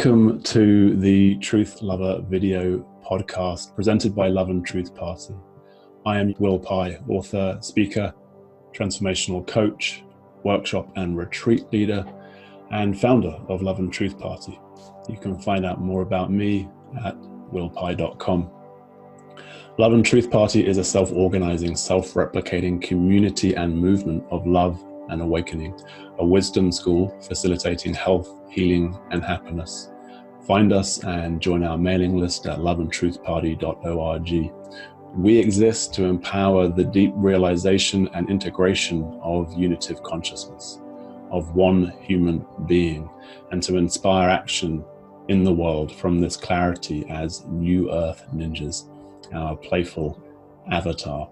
Welcome to the Truth Lover video podcast presented by Love and Truth Party. I am Will Pye, author, speaker, transformational coach, workshop and retreat leader, and founder of Love and Truth Party. You can find out more about me at willpye.com. Love and Truth Party is a self-organizing, self-replicating community and movement of love and awakening, a wisdom school facilitating health, healing, and happiness. Find us and join our mailing list at loveandtruthparty.org. We exist to empower the deep realization and integration of unitive consciousness, of one human being, and to inspire action in the world from this clarity as New Earth Ninjas, our playful avatar.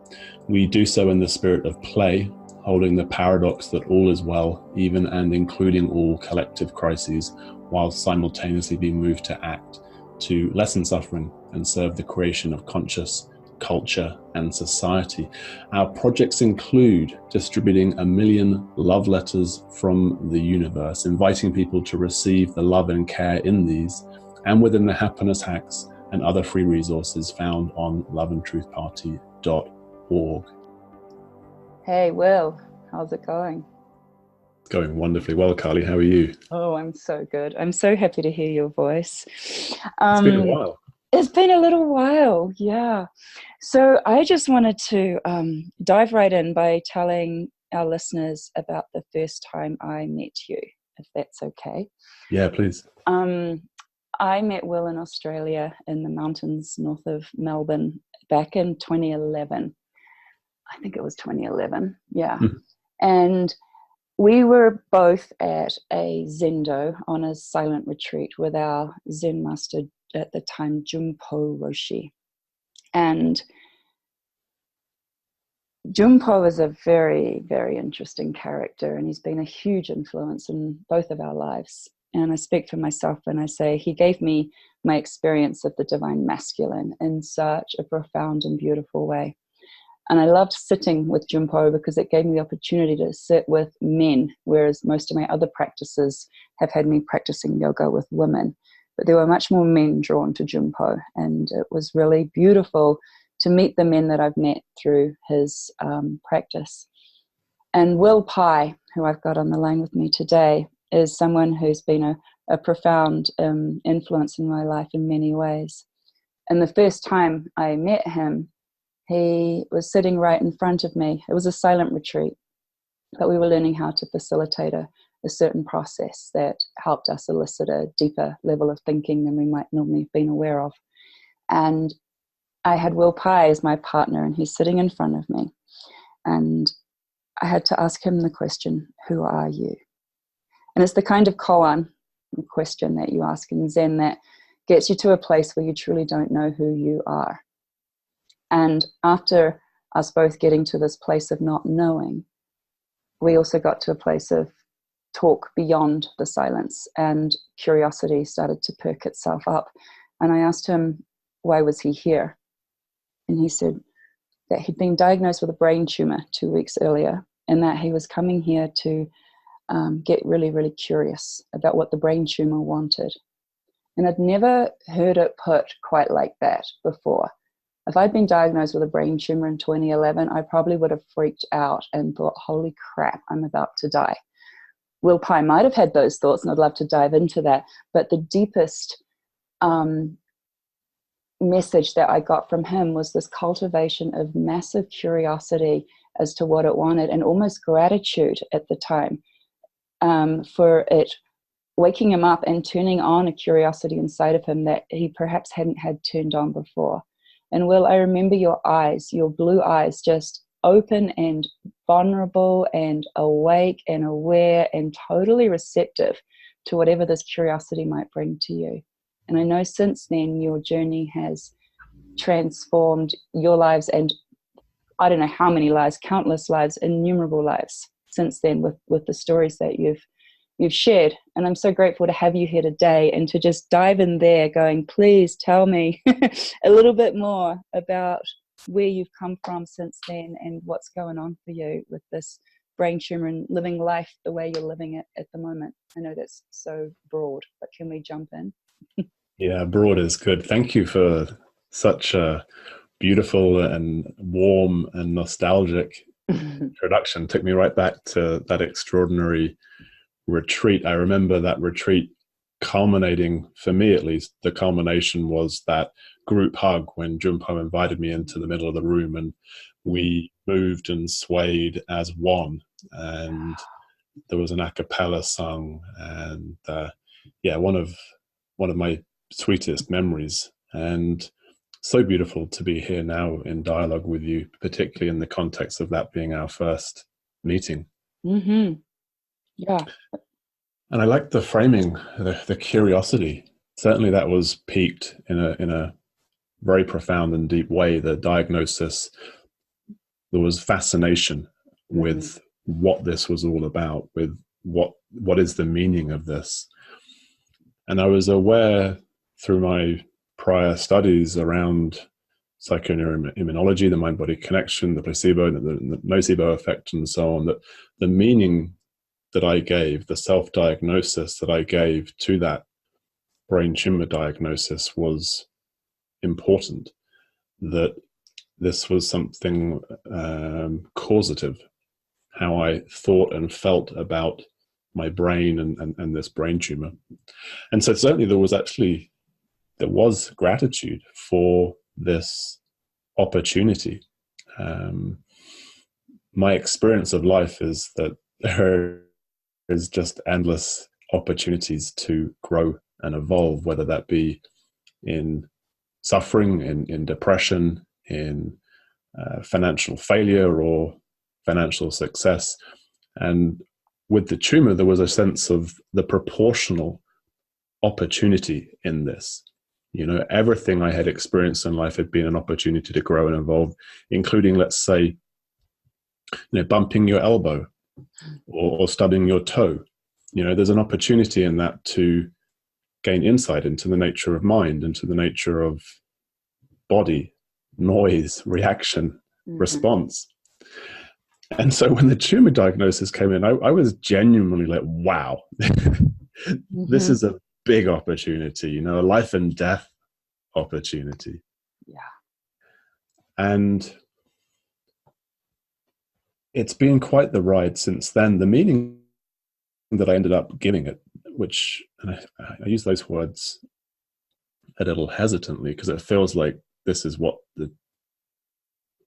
We do so in the spirit of play, holding the paradox that all is well, even and including all collective crises, while simultaneously being moved to act, to lessen suffering and serve the creation of conscious culture and society. Our projects include distributing 1 million love letters from the universe, inviting people to receive the love and care in these, and within the happiness hacks and other free resources found on loveandtruthparty.org. Hey, Will, how's it going? It's going wonderfully well, Carly. How are you? Oh, I'm so good. I'm so happy to hear your voice. It's been a while. It's been a little while, yeah. So I just wanted to dive right in by telling our listeners about the first time I met you, if that's okay. Yeah, please. I met Will in Australia in the mountains north of Melbourne back in 2011. I think it was 2011, yeah. And we were both at a Zendo on a silent retreat with our Zen master at the time, JunPo Roshi. And JunPo is a very, very interesting character, and he's been a huge influence in both of our lives. And I speak for myself when I say he gave me my experience of the divine masculine in such a profound and beautiful way. And I loved sitting with JunPo because it gave me the opportunity to sit with men, whereas most of my other practices have had me practicing yoga with women. But there were much more men drawn to JunPo, and it was really beautiful to meet the men that I've met through his practice. And Will Pye, who I've got on the line with me today, is someone who's been a profound influence in my life in many ways. And the first time I met him, he was sitting right in front of me. It was a silent retreat, but we were learning how to facilitate a certain process that helped us elicit a deeper level of thinking than we might normally have been aware of. And I had Will Pye as my partner, and he's sitting in front of me. And I had to ask him the question, who are you? And it's the kind of koan question that you ask in Zen that gets you to a place where you truly don't know who you are. And after us both getting to this place of not knowing, we also got to a place of talk beyond the silence, and curiosity started to perk itself up. And I asked him, why was he here? And he said that he'd been diagnosed with a brain tumor 2 weeks earlier, and that he was coming here to get really, really curious about what the brain tumor wanted. And I'd never heard it put quite like that before. If I'd been diagnosed with a brain tumor in 2011, I probably would have freaked out and thought, holy crap, I'm about to die. Will Pye might have had those thoughts, and I'd love to dive into that. But the deepest message that I got from him was this cultivation of massive curiosity as to what it wanted, and almost gratitude at the time for it waking him up and turning on a curiosity inside of him that he perhaps hadn't had turned on before. And Will, I remember your eyes, your blue eyes, just open and vulnerable and awake and aware and totally receptive to whatever this curiosity might bring to you. And I know since then your journey has transformed your lives, and I don't know how many lives, countless lives, innumerable lives since then with the stories that you've shared. And I'm so grateful to have you here today and to just dive in there going, please tell me a little bit more about where you've come from since then and what's going on for you with this brain tumor and living life the way you're living it at the moment? I know that's so broad, but can we jump in? Yeah, broad is good. Thank you for such a beautiful and warm and nostalgic introduction. Took me right back to that extraordinary retreat. I remember that retreat culminating, for me at least, the culmination was that group hug when JunPo invited me into the middle of the room, and we moved and swayed as one, and there was an a cappella sung, and yeah, one of my sweetest memories, and so beautiful to be here now in dialogue with you, particularly in the context of that being our first meeting. Mm-hmm. Yeah. And I like the framing, the curiosity. Certainly that was piqued in a very profound and deep way. The diagnosis, there was fascination with what this was all about, with what is the meaning of this. And I was aware through my prior studies around psychoneuroimmunology, the mind-body connection, the placebo, the nocebo effect, and so on, that the meaning that I gave, the self-diagnosis that I gave to that brain tumor diagnosis was important, that this was something causative, how I thought and felt about my brain and this brain tumor. And so certainly there was gratitude for this opportunity. My experience of life is that there is just endless opportunities to grow and evolve, whether that be in suffering, in depression, in financial failure or financial success. And with the tumor, there was a sense of the proportional opportunity in this. You know, everything I had experienced in life had been an opportunity to grow and evolve, including, let's say, bumping your elbow or stubbing your toe. There's an opportunity in that to gain insight into the nature of mind, into the nature of body, noise, reaction, response. And so when the tumor diagnosis came in, I was genuinely like, wow, this is a big opportunity, a life and death opportunity. Yeah. And it's been quite the ride since then. The meaning that I ended up giving it, which, and I use those words a little hesitantly because it feels like this is what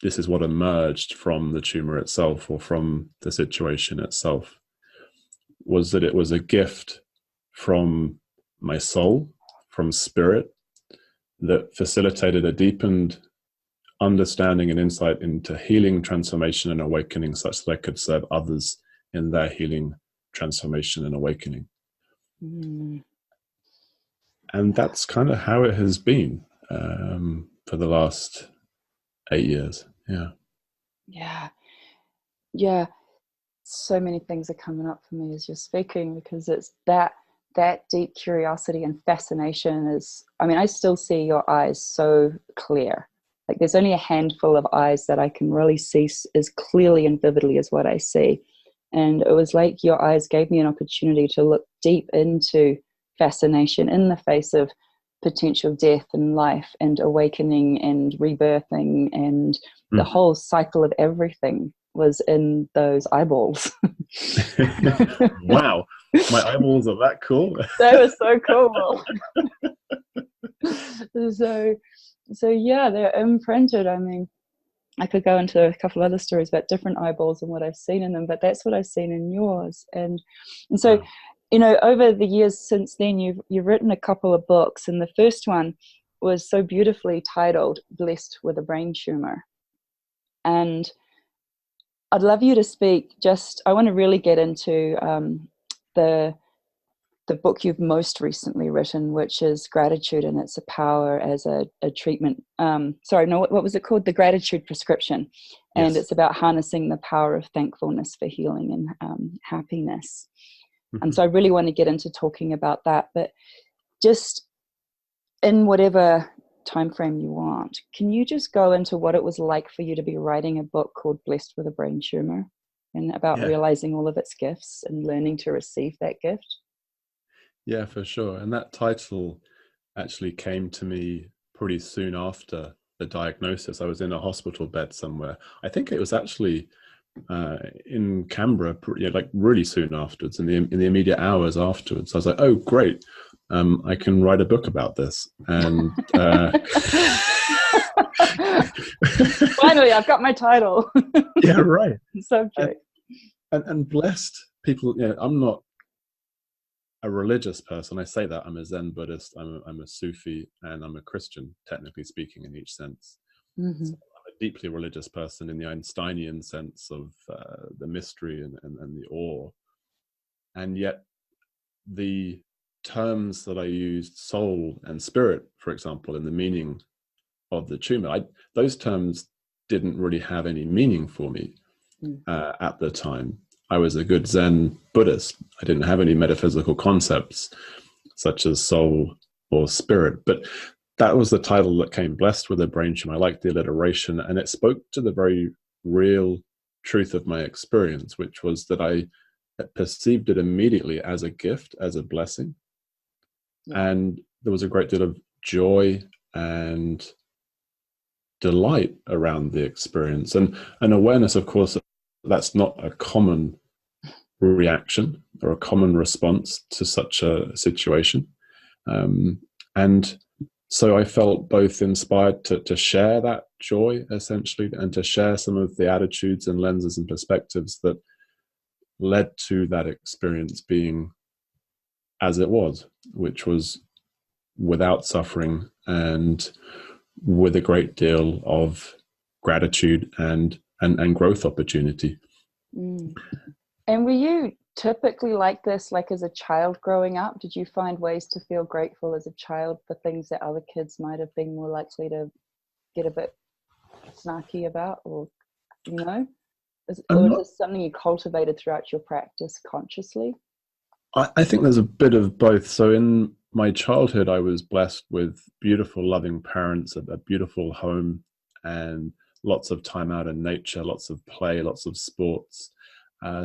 emerged from the tumor itself or from the situation itself, was that it was a gift from my soul, from spirit, that facilitated a deepened understanding and insight into healing, transformation, and awakening, such that I could serve others in their healing, transformation, and awakening. And that's kind of how it has been for the last 8 years. Yeah. So many things are coming up for me as you're speaking, because it's that deep curiosity and fascination is, I still see your eyes so clear. Like there's only a handful of eyes that I can really see as clearly and vividly as what I see. And it was like your eyes gave me an opportunity to look deep into fascination in the face of potential death and life and awakening and rebirthing, and the whole cycle of everything was in those eyeballs. Wow, my eyeballs are that cool. They were so cool. So yeah, they're imprinted. I could go into a couple other stories about different eyeballs and what I've seen in them, but that's what I've seen in yours. And so, over the years since then, you've written a couple of books, and the first one was so beautifully titled "Blessed with a Brain Tumor." And I'd love you to speak. I want to really get into the book you've most recently written, which is Gratitude and Its Power as a Treatment. What was it called? The Gratitude Prescription. And Yes. It's about harnessing the power of thankfulness for healing and happiness. And so I really want to get into talking about that, but just in whatever time frame you want, can you just go into what it was like for you to be writing a book called Blessed with a Brain Tumor? and about realizing all of its gifts and learning to receive that gift. Yeah, for sure. And that title actually came to me pretty soon after the diagnosis. I was in a hospital bed somewhere. I think it was actually in Canberra, like really soon afterwards, in the immediate hours afterwards. I was like, oh, great. I can write a book about this. And finally, I've got my title. Yeah, right. Subject. And blessed people, I'm not a religious person. I say that I'm a Zen Buddhist, I'm a Sufi, and I'm a Christian, technically speaking, in each sense. Mm-hmm. So I'm a deeply religious person in the Einsteinian sense of the mystery and the awe. And yet the terms that I used, soul and spirit, for example, in the meaning of the tumor, those terms didn't really have any meaning for me at the time. I was a good Zen Buddhist. I didn't have any metaphysical concepts such as soul or spirit, but that was the title that came, Blessed with a Brain Tumor. I liked the alliteration, and it spoke to the very real truth of my experience, which was that I perceived it immediately as a gift, as a blessing. Yeah. And there was a great deal of joy and delight around the experience, and an awareness, of course, that's not a common reaction or a common response to such a situation. And so I felt both inspired to share that joy, essentially, and to share some of the attitudes and lenses and perspectives that led to that experience being as it was, which was without suffering and with a great deal of gratitude and growth opportunity. And were you typically like this, like as a child growing up? Did you find ways to feel grateful as a child for things that other kids might have been more likely to get a bit snarky about, or or is this something you cultivated throughout your practice consciously? I think there's a bit of both. So in my childhood, I was blessed with beautiful, loving parents, a beautiful home, and lots of time out in nature, lots of play, lots of sports.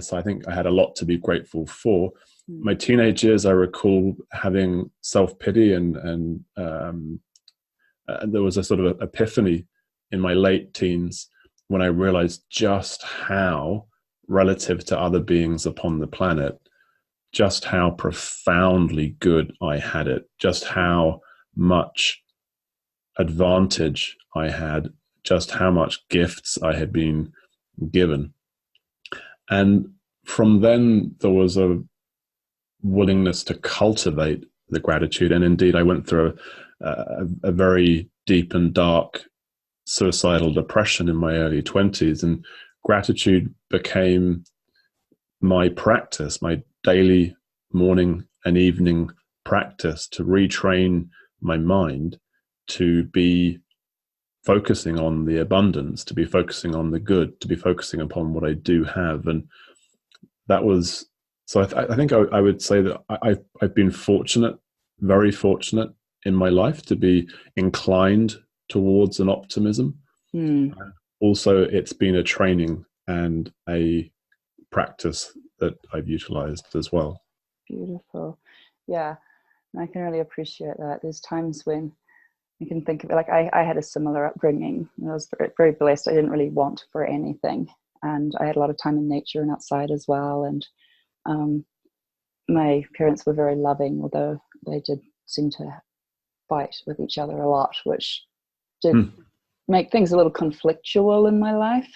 So I think I had a lot to be grateful for. My teenage years, I recall having self-pity, and there was a sort of epiphany in my late teens when I realized just how, relative to other beings upon the planet, just how profoundly good I had it, just how much advantage I had, just how much gifts I had been given. And from then, there was a willingness to cultivate the gratitude. And indeed, I went through a very deep and dark suicidal depression in my early 20s. And gratitude became my practice, my daily morning and evening practice to retrain my mind to be focusing on the abundance, to be focusing on the good, to be focusing upon what I do have. And that was, so I think I would say that I've been fortunate, very fortunate in my life to be inclined towards an optimism. Also, it's been a training and a practice that I've utilized as well. Beautiful. Yeah, I can really appreciate that. There's times when you can think of it, like I had a similar upbringing. I was very, very blessed. I didn't really want for anything, and I had a lot of time in nature and outside as well. And my parents were very loving, although they did seem to fight with each other a lot, which did make things a little conflictual in my life.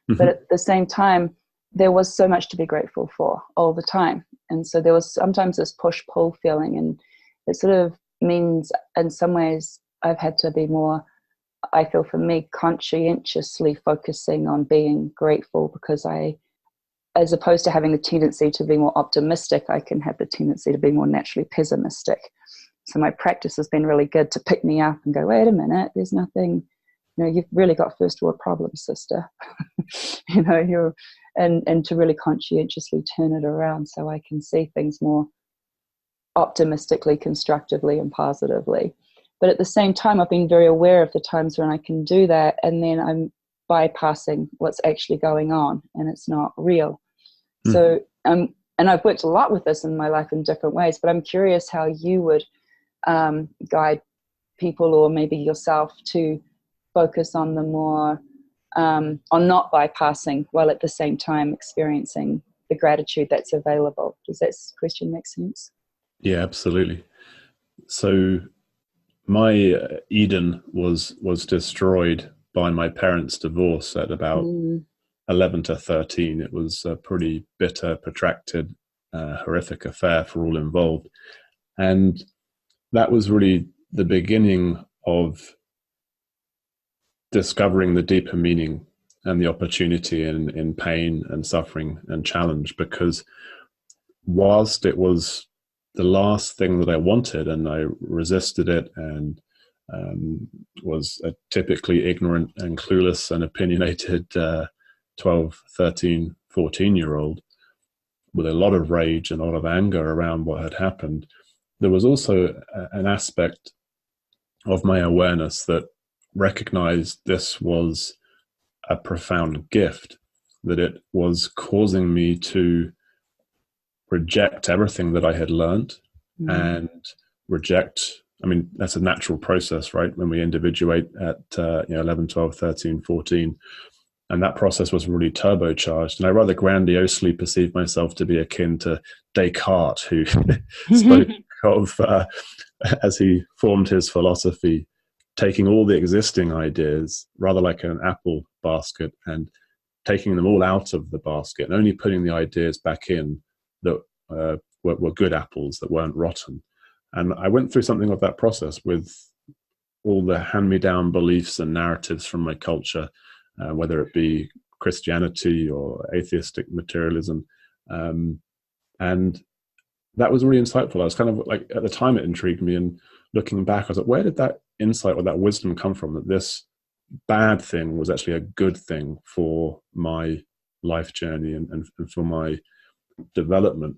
But at the same time, there was so much to be grateful for all the time. And so there was sometimes this push-pull feeling, and it sort of means in some ways I've had to be more, I feel for me, conscientiously focusing on being grateful, because as opposed to having the tendency to be more optimistic, I can have the tendency to be more naturally pessimistic. So my practice has been really good to pick me up and go, wait a minute, there's nothing, you've really got first world problems, sister. And to really conscientiously turn it around so I can see things more optimistically, constructively, and positively. But at the same time, I've been very aware of the times when I can do that, and then I'm bypassing what's actually going on, and it's not real. So, and I've worked a lot with this in my life in different ways, but I'm curious how you would guide people, or maybe yourself, to focus on the more, on not bypassing while at the same time experiencing the gratitude that's available. Does that question make sense? Yeah, absolutely. So my Eden was destroyed by my parents' divorce at about 11 to 13. It was a pretty bitter, protracted, horrific affair for all involved. And that was really the beginning of discovering the deeper meaning and the opportunity in pain and suffering and challenge, because whilst it was the last thing that I wanted and I resisted it and was a typically ignorant and clueless and opinionated 12, 13, 14-year-old with a lot of rage and a lot of anger around what had happened, there was also an aspect of my awareness that recognized this was a profound gift, that it was causing me to reject everything that I had learned and reject, I mean, that's a natural process, right? When we individuate at 11, 12, 13, 14. And that process was really turbocharged. And I rather grandiosely perceive myself to be akin to Descartes, who spoke of, as he formed his philosophy, taking all the existing ideas, rather like an apple basket, and taking them all out of the basket and only putting the ideas back in that were good apples, that weren't rotten. And I went through something of that process with all the hand-me-down beliefs and narratives from my culture, whether it be Christianity or atheistic materialism. And that was really insightful. I was kind of like, at the time it intrigued me, and looking back, I was like, where did that insight or that wisdom come from, that this bad thing was actually a good thing for my life journey and for my development?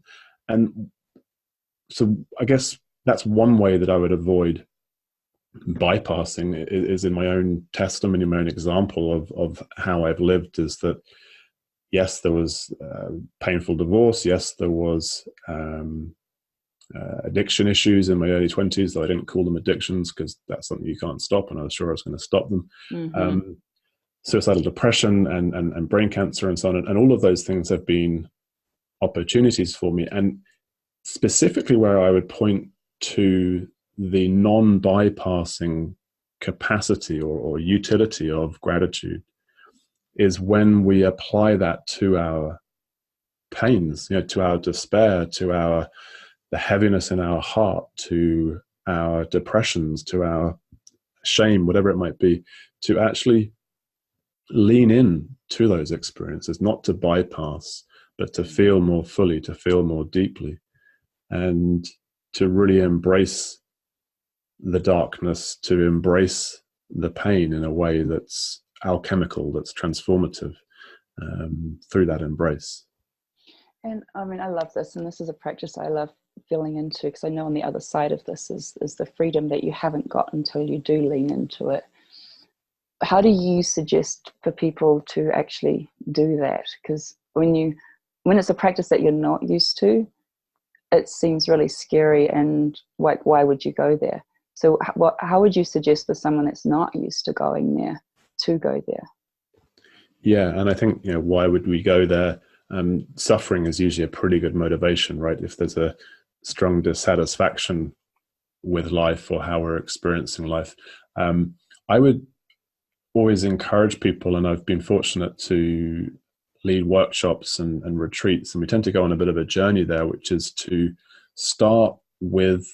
And so I guess that's one way that I would avoid bypassing, is in my own testimony, my own example of how I've lived, is that yes, there was painful divorce. Yes, there was addiction issues in my early 20s, though I didn't call them addictions because that's something you can't stop, and I was sure I was going to stop them. Suicidal depression and brain cancer and so on. And all of those things have been opportunities for me. And specifically where I would point to the non-bypassing capacity or utility of gratitude is when we apply that to our pains, to our despair, to the heaviness in our heart, to our depressions, to our shame, whatever it might be, to actually lean in to those experiences, not to bypass, but to feel more fully, to feel more deeply, and to really embrace the darkness, to embrace the pain in a way that's alchemical, that's transformative, through that embrace. And I mean, I love this, and this is a practice I love feeling into, because I know on the other side of this is the freedom that you haven't got until you do lean into it. How do you suggest for people to actually do that? Because when it's a practice that you're not used to, it seems really scary, and like, why would you go there? So how would you suggest for someone that's not used to going there to go there? Yeah, and I think, why would we go there? Suffering is usually a pretty good motivation, right? If there's a strong dissatisfaction with life or how we're experiencing life. I would always encourage people, and I've been fortunate to lead workshops and retreats, and we tend to go on a bit of a journey there, which is to start with,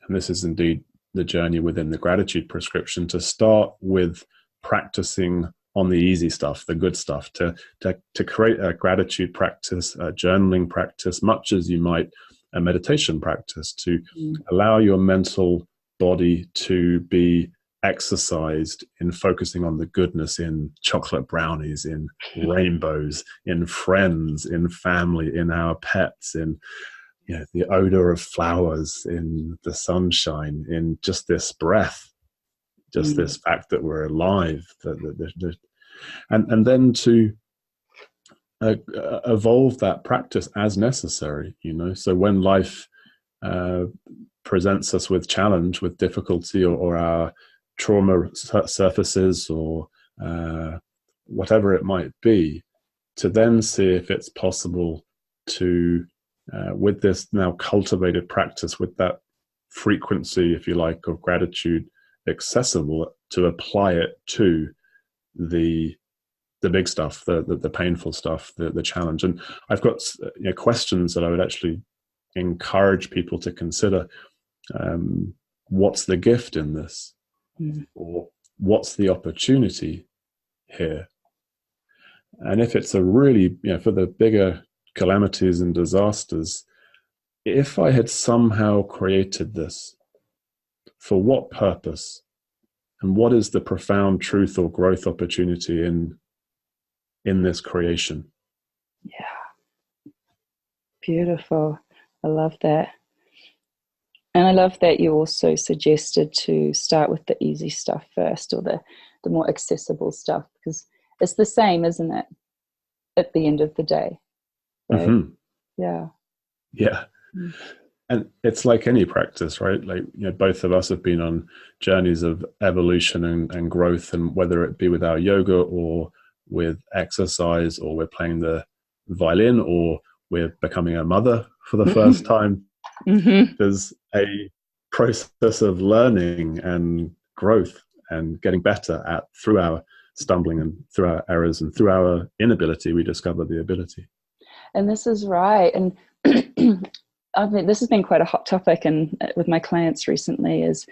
and this is indeed the journey within the gratitude prescription, to start with practicing on the easy stuff, the good stuff, to create a gratitude practice, a journaling practice, much as you might a meditation practice, to allow your mental body to be exercised in focusing on the goodness in chocolate brownies, in rainbows, in friends, in family, in our pets, in the odor of flowers, in the sunshine, in just this breath, just this fact that we're alive, And then to evolve that practice as necessary, so when life presents us with challenge, with difficulty, or our trauma surfaces, or whatever it might be, to then see if it's possible to, with this now cultivated practice, with that frequency, if you like, of gratitude accessible, to apply it to the big stuff, the painful stuff, the challenge. And I've got questions that I would actually encourage people to consider. What's the gift in this? Or what's the opportunity here? And if it's a really, for the bigger calamities and disasters, if I had somehow created this, for what purpose? And what is the profound truth or growth opportunity in this creation? Yeah. Beautiful. I love that. And I love that you also suggested to start with the easy stuff first, or the more accessible stuff, because it's the same, isn't it, at the end of the day? Right? Mm-hmm. Yeah. Yeah. And it's like any practice, right? Like, both of us have been on journeys of evolution and growth, and whether it be with our yoga or with exercise, or we're playing the violin, or we're becoming a mother for the first time, there's a process of learning and growth and getting better at, through our stumbling and through our errors and through our inability, we discover the ability. And this is right. And I mean, this has been quite a hot topic, and with my clients recently is,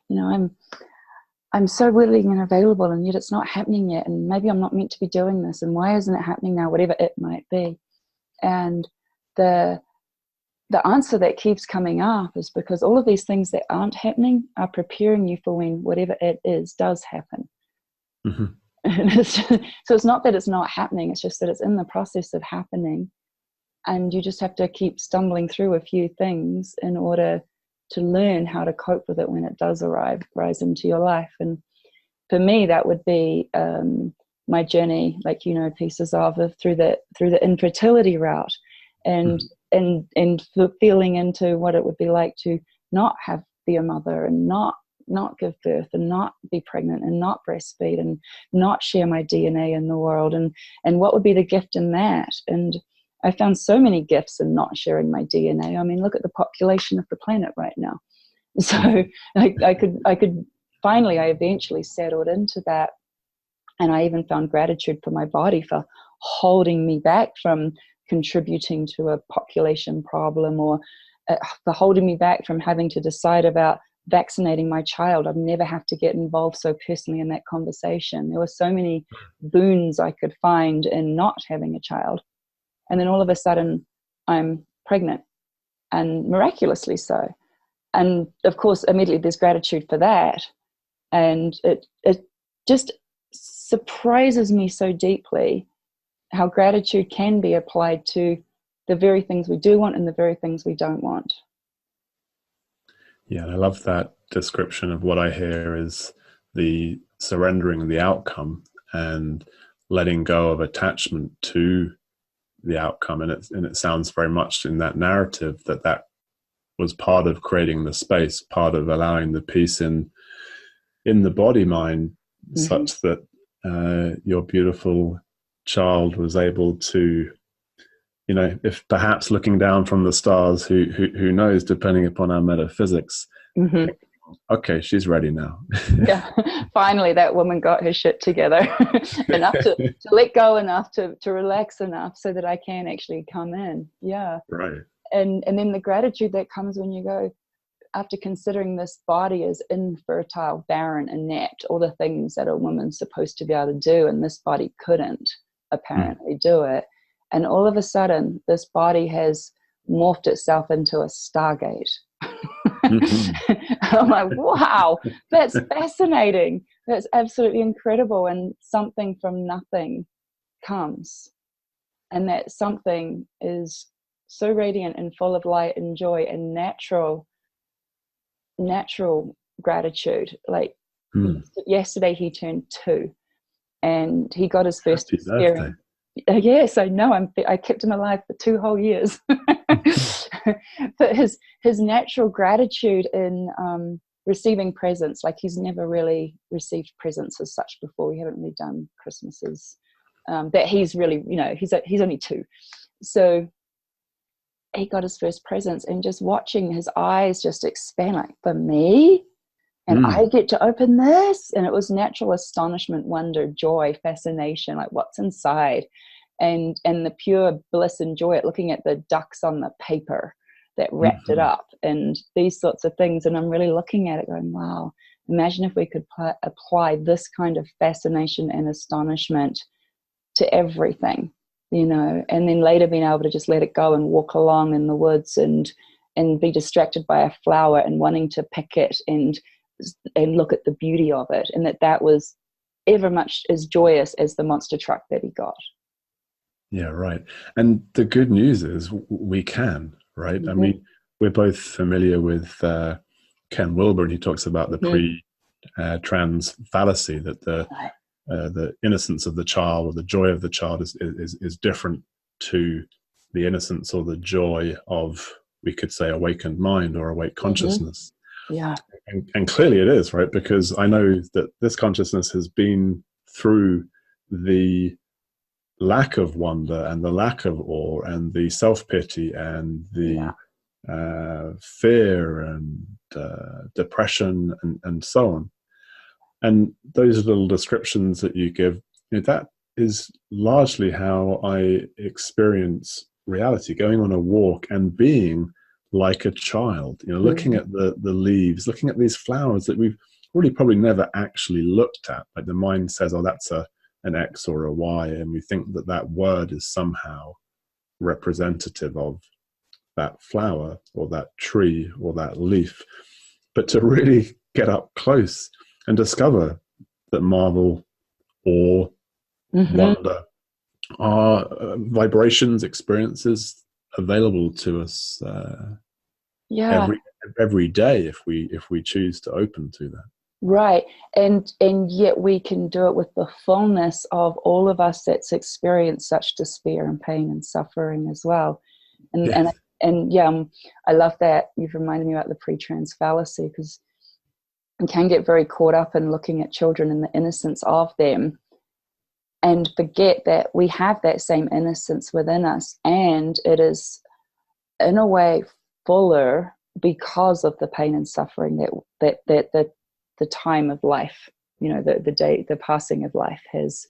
I'm so willing and available, and yet it's not happening yet, and maybe I'm not meant to be doing this, and why isn't it happening now, whatever it might be. And the answer that keeps coming up is because all of these things that aren't happening are preparing you for when whatever it is does happen. Mm-hmm. So it's not that it's not happening, it's just that it's in the process of happening. And you just have to keep stumbling through a few things in order to learn how to cope with it when it does rise into your life. And for me, that would be my journey, like, pieces of through the infertility route, and feeling into what it would be like to not be a mother, and not give birth, and not be pregnant, and not breastfeed, and not share my DNA in the world, and what would be the gift in that. And I found so many gifts in not sharing my DNA. I mean, look at the population of the planet right now. So I could finally, I eventually settled into that. And I even found gratitude for my body for holding me back from contributing to a population problem, or for holding me back from having to decide about vaccinating my child. I'd never have to get involved so personally in that conversation. There were so many boons I could find in not having a child. And then all of a sudden, I'm pregnant, and miraculously so. And of course, immediately there's gratitude for that. And it just surprises me so deeply how gratitude can be applied to the very things we do want and the very things we don't want. Yeah, I love that description of what I hear is the surrendering the outcome and letting go of attachment to the outcome. And it sounds very much in that narrative that was part of creating the space, part of allowing the peace in the body mind, such that your beautiful child was able to, if perhaps looking down from the stars, who knows, depending upon our metaphysics, okay, she's ready now. Yeah, finally that woman got her shit together enough to let go, enough to relax enough so that I can actually come in. Yeah. Right. And then the gratitude that comes when you go, after considering this body as infertile, barren, inept, all the things that a woman's supposed to be able to do, and this body couldn't apparently do it. And all of a sudden, this body has morphed itself into a stargate. I'm like, wow, that's fascinating. That's absolutely incredible. And something from nothing comes. And that something is so radiant and full of light and joy and natural gratitude. Like yesterday he turned 2, and he got his first Happy birthday. experience. Yes, I know. I kept him alive for 2 whole years. But his natural gratitude in receiving presents, like he's never really received presents as such before. We haven't really done Christmases. That he's really, he's only 2, so he got his first presents, and just watching his eyes just expand, like, for me, and I get to open this, and it was natural astonishment, wonder, joy, fascination, like what's inside, and the pure bliss and joy at looking at the ducks on the paper that wrapped it up, and these sorts of things. And I'm really looking at it going, wow, imagine if we could apply this kind of fascination and astonishment to everything, and then later being able to just let it go and walk along in the woods and be distracted by a flower and wanting to pick it and look at the beauty of it, and that was ever much as joyous as the monster truck that he got. Yeah, right. And the good news is we can, right? I mean, we're both familiar with Ken Wilber, and he talks about the pre-trans fallacy, that the innocence of the child or the joy of the child is different to the innocence or the joy of, we could say, awakened mind or awake consciousness. Yeah. And clearly it is, right? Because I know that this consciousness has been through the lack of wonder and the lack of awe and the self-pity and the fear and depression and so on. And those little descriptions that you give, that is largely how I experience reality, going on a walk and being like a child, looking at the leaves, looking at these flowers that we've really probably never actually looked at. Like the mind says, oh, that's an X or a Y, and we think that word is somehow representative of that flower or that tree or that leaf. But to really get up close and discover that marvel, awe, wonder are vibrations, experiences available to us every day if we choose to open to that. Right. And yet we can do it with the fullness of all of us that's experienced such despair and pain and suffering as well. And I love that you've reminded me about the pre-trans fallacy, because we can get very caught up in looking at children and the innocence of them and forget that we have that same innocence within us, and it is in a way fuller because of the pain and suffering that the time of life, the passing of life has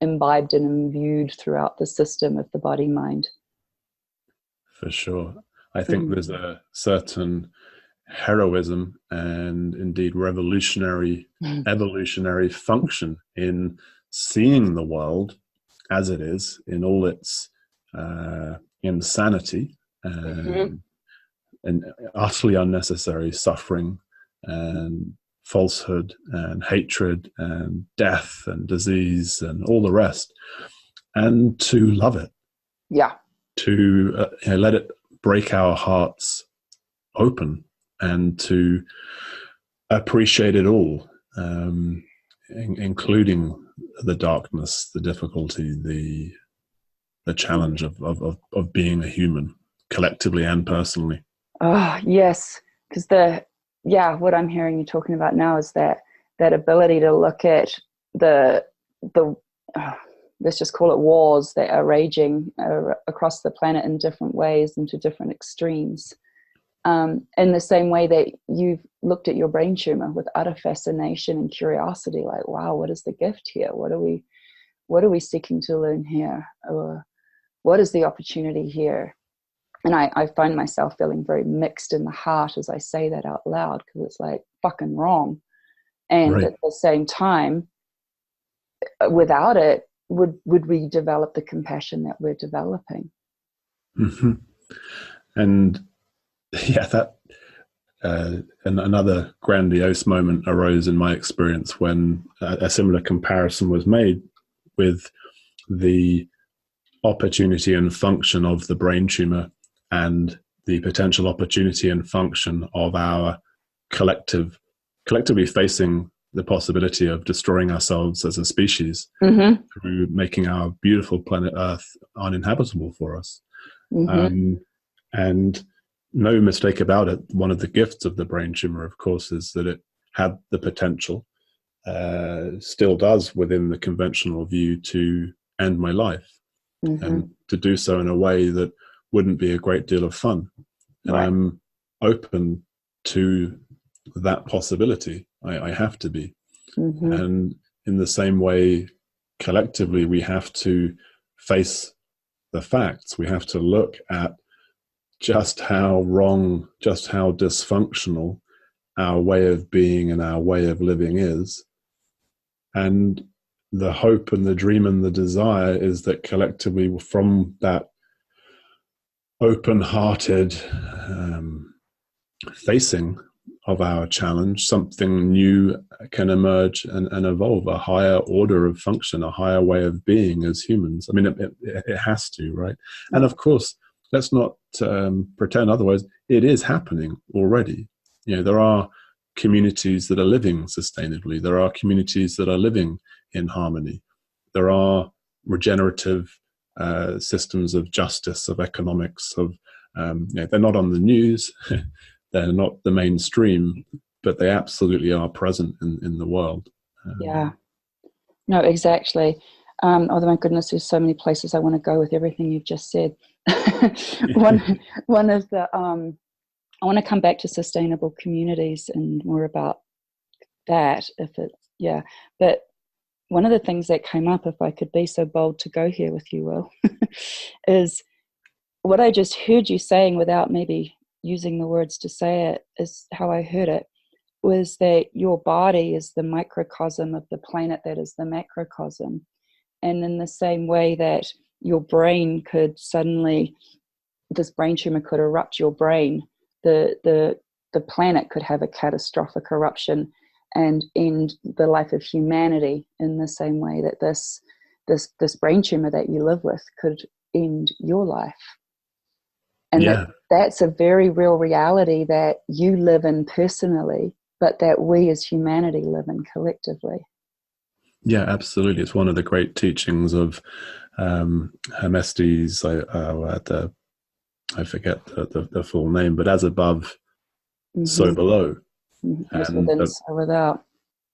imbibed and imbued throughout the system of the body mind. For sure. I think there's a certain heroism and indeed revolutionary, evolutionary function in seeing the world as it is, in all its insanity and utterly unnecessary suffering and falsehood and hatred and death and disease and all the rest, and to love it. Yeah. To let it break our hearts open and to appreciate it all, including the darkness, the difficulty, the challenge of being a human, collectively and personally. Oh, yes. Because what I'm hearing you talking about now is that ability to look at the let's just call it wars that are raging across the planet in different ways and to different extremes. In the same way that you've looked at your brain tumor with utter fascination and curiosity, like, wow, what is the gift here? What are we seeking to learn here? Or what is the opportunity here? And I find myself feeling very mixed in the heart as I say that out loud, because it's like fucking wrong. And at the same time, without it, would we develop the compassion that we're developing? And that and another grandiose moment arose in my experience when a similar comparison was made with the opportunity and function of the brain tumor and the potential opportunity and function of our collectively facing the possibility of destroying ourselves as a species Mm-hmm. through making our beautiful planet Earth uninhabitable for us. Mm-hmm. And no mistake about it, one of the gifts of the brain tumor, of course, is that it had the potential, still does within the conventional view, to end my life, Mm-hmm. and to do so in a way that wouldn't be a great deal of fun. And Right. I'm open to that possibility. I have to be. Mm-hmm. And in the same way, collectively, we have to face the facts. We have to look at just how wrong, just how dysfunctional our way of being and our way of living is. And the hope and the dream and the desire is that collectively, from that open-hearted facing of our challenge, something new can emerge and evolve, a higher order of function, a higher way of being as humans. I mean, it has to, right? And of course, let's not pretend otherwise. It is happening already. You know, there are communities that are living sustainably. There are communities that are living in harmony. There are regenerative systems of justice, of economics, of you know, they're not on the news. They're not the mainstream, but they absolutely are present in the world. Yeah. No, exactly. Oh my goodness, there's so many places I want to go with everything you've just said. one of the I want to come back to sustainable communities and more about that, if it's, yeah. But one of the things that came up, if I could be so bold to go here with you, Will, is what I just heard you saying without maybe using the words to say it, is how I heard it, was that your body is the microcosm of the planet that is the macrocosm. And in the same way that your brain could suddenly, this brain tumor could erupt your brain, the planet could have a catastrophic eruption and end the life of humanity in the same way that this brain tumor that you live with could end your life. And yeah, that's a very real reality that you live in personally, but that we as humanity live in collectively. yeah, absolutely. It's one of the great teachings of Hermestes. I forget the full name, but as above, Mm-hmm. so below. Mm-hmm. As within, so without.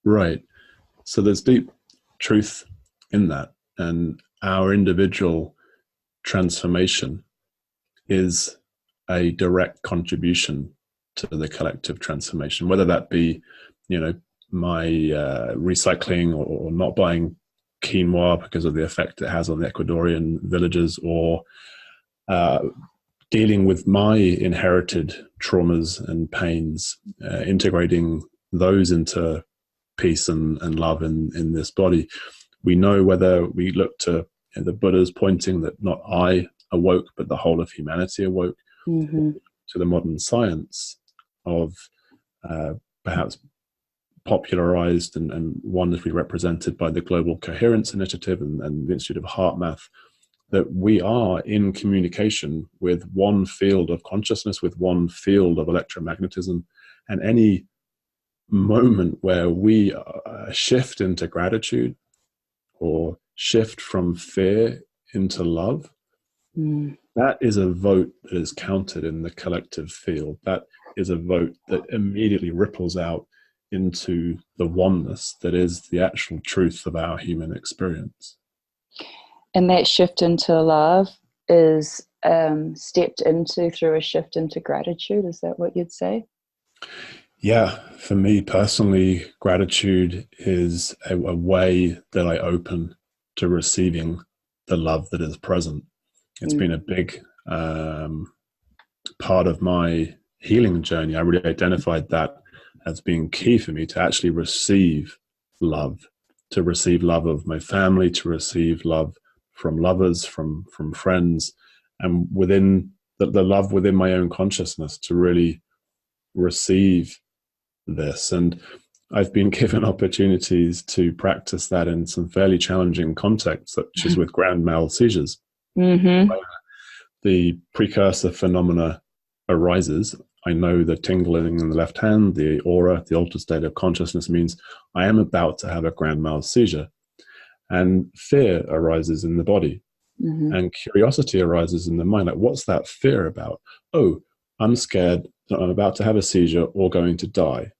Right. So there's deep truth in that, and our individual transformation is a direct contribution to the collective transformation, whether that be, you know, my recycling or not buying quinoa because of the effect it has on the Ecuadorian villagers, or dealing with my inherited traumas and pains, integrating those into peace and love in this body. We know, whether we look to the Buddha's pointing that not I awoke, but the whole of humanity awoke, Mm-hmm. to the modern science of perhaps popularized and wonderfully represented by the Global Coherence Initiative and the Institute of Heart Math, that we are in communication with one field of consciousness, with one field of electromagnetism, and any moment where we shift into gratitude or shift from fear into love, that is a vote that is counted in the collective field. That is a vote that immediately ripples out into the oneness that is the actual truth of our human experience. And that shift into love is stepped into through a shift into gratitude. Is that what you'd say? Yeah, for me personally, gratitude is a way that I open to receiving the love that is present. It's been a big part of my healing journey. I really identified that as being key for me, to actually receive love of my family, to receive love from lovers, from friends, and within the love within my own consciousness, to really receive this. And I've been given opportunities to practice that in some fairly challenging contexts, such as with grand mal seizures. Mm-hmm. The precursor phenomena arises. I know the tingling in the left hand, the aura, the altered state of consciousness means I am about to have a grand mal seizure. And fear arises in the body. Mm-hmm. And curiosity arises in the mind. Like, what's that fear about? Oh, I'm scared that I'm about to have a seizure or going to die.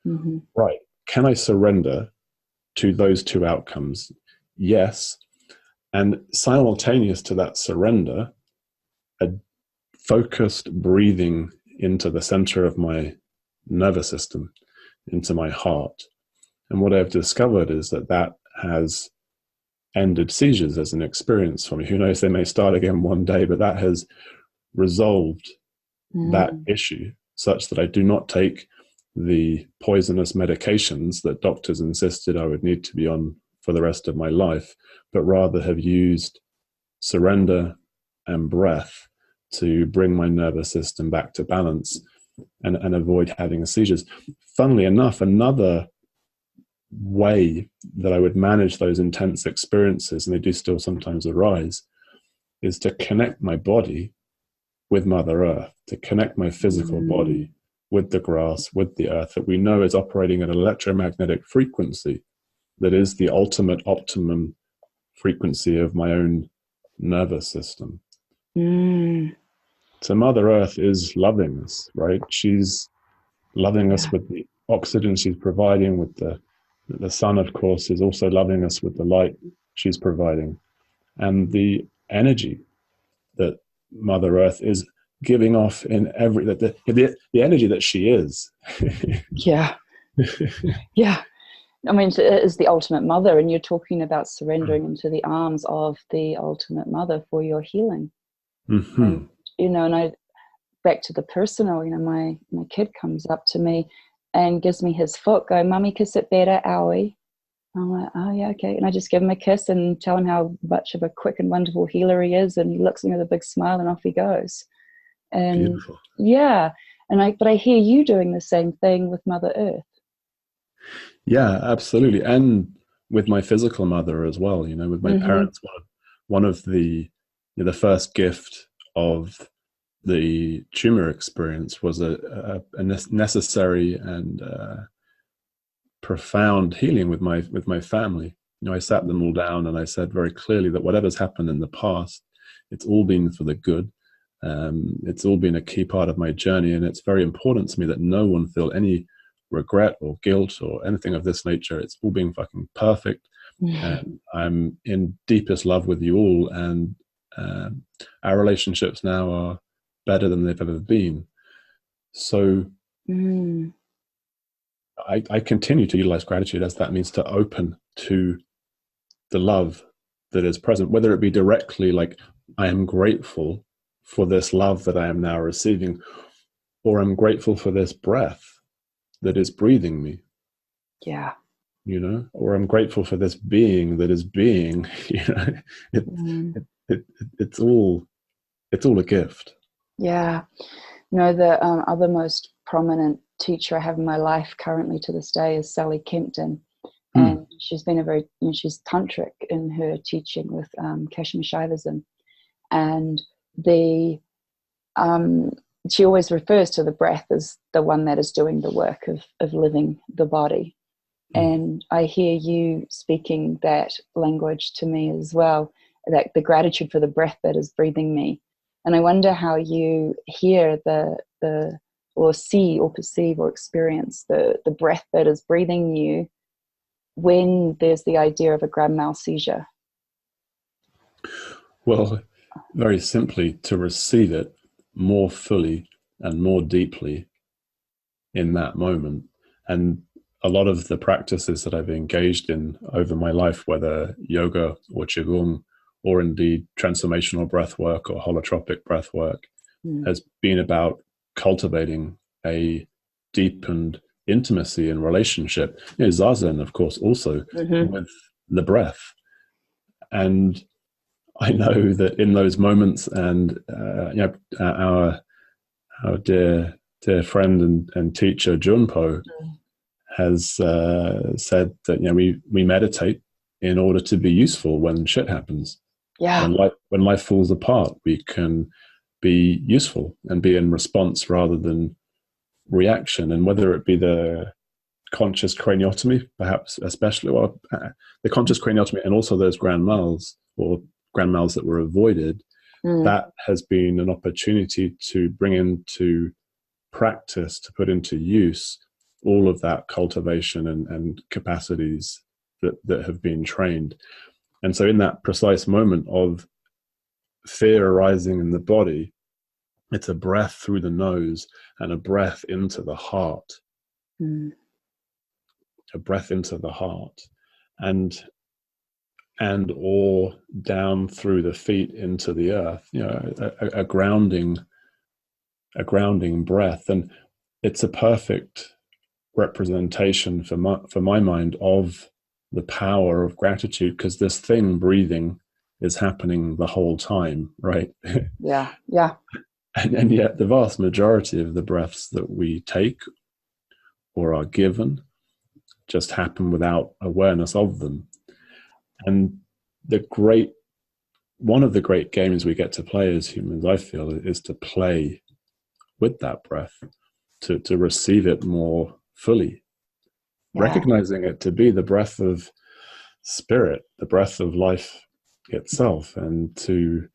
Mm-hmm. Right. Can I surrender to those two outcomes? Yes. And simultaneous to that surrender, a focused breathing into the center of my nervous system, into my heart. And what I've discovered is that that has ended seizures as an experience for me. Who knows, they may start again one day, but that has resolved that issue such that I do not take the poisonous medications that doctors insisted I would need to be on for the rest of my life, but rather have used surrender and breath to bring my nervous system back to balance and avoid having seizures. Funnily enough, another way that I would manage those intense experiences, and they do still sometimes arise, is to connect my body with Mother Earth, to connect my physical body with the grass, with the earth that we know is operating at an electromagnetic frequency that is the ultimate optimum frequency of my own nervous system. So Mother Earth is loving us, right? She's loving us with the oxygen she's providing, with the sun, of course, is also loving us with the light she's providing. And the energy that Mother Earth is giving off in every, the energy that she is. Yeah. Yeah. I mean, it is the ultimate mother, and you're talking about surrendering into the arms of the ultimate mother for your healing. Mm-hmm. And, you know, and I, back to the personal, you know, my kid comes up to me and gives me his foot, go, "Mummy, kiss it better, owie." I'm like, "Oh yeah, okay." And I just give him a kiss and tell him how much of a quick and wonderful healer he is, and he looks at me with a big smile and off he goes. And beautiful. Yeah. But I hear you doing the same thing with Mother Earth. Yeah, absolutely. And with my physical mother as well, you know, with my parents, one of the, you know, the first gift of the tumor experience was a necessary and profound healing with my family. You know, I sat them all down and I said very clearly that whatever's happened in the past, it's all been for the good. It's all been a key part of my journey, and it's very important to me that no one feel any regret or guilt or anything of this nature. It's all being fucking perfect. And I'm in deepest love with you all, and our relationships now are better than they've ever been. So I continue to utilize gratitude as that means to open to the love that is present, whether it be directly like, I am grateful for this love that I am now receiving, or I'm grateful for this breath that is breathing me. Yeah. You know, or I'm grateful for this being that is being, you know, it's all a gift. Yeah. No, the other most prominent teacher I have in my life currently to this day is Sally Kempton. And she's been she's tantric in her teaching with Kashmir Shaivism. And she always refers to the breath as the one that is doing the work of living the body. And I hear you speaking that language to me as well, that the gratitude for the breath that is breathing me. And I wonder how you hear or see or perceive or experience the breath that is breathing you when there's the idea of a grand mal seizure. Well, very simply, to receive it more fully and more deeply in that moment. And a lot of the practices that I've engaged in over my life, whether yoga or qigong, or indeed transformational breath work or holotropic breath work, has been about cultivating a deepened intimacy and relationship. You know, Zazen, of course, also with the breath. And I know that in those moments, and you know, our dear friend and teacher JunPo has said that, you know, we meditate in order to be useful when shit happens. Yeah. When life falls apart, we can be useful and be in response rather than reaction, and whether it be the conscious craniotomy, perhaps especially, well, the conscious craniotomy, and also those grand mals or grand mals that were avoided, that has been an opportunity to bring into practice, to put into use all of that cultivation and capacities that have been trained. And so in that precise moment of fear arising in the body, it's a breath through the nose and a breath into the heart. A breath into the heart, and or down through the feet into the earth, a grounding breath. And it's a perfect representation for my mind of the power of gratitude, because this thing, breathing, is happening the whole time, right? Yeah. And yet the vast majority of the breaths that we take or are given just happen without awareness of them. And one of the great games we get to play as humans, I feel, is to play with that breath, to receive it more fully, recognizing it to be the breath of spirit, the breath of life itself. And to,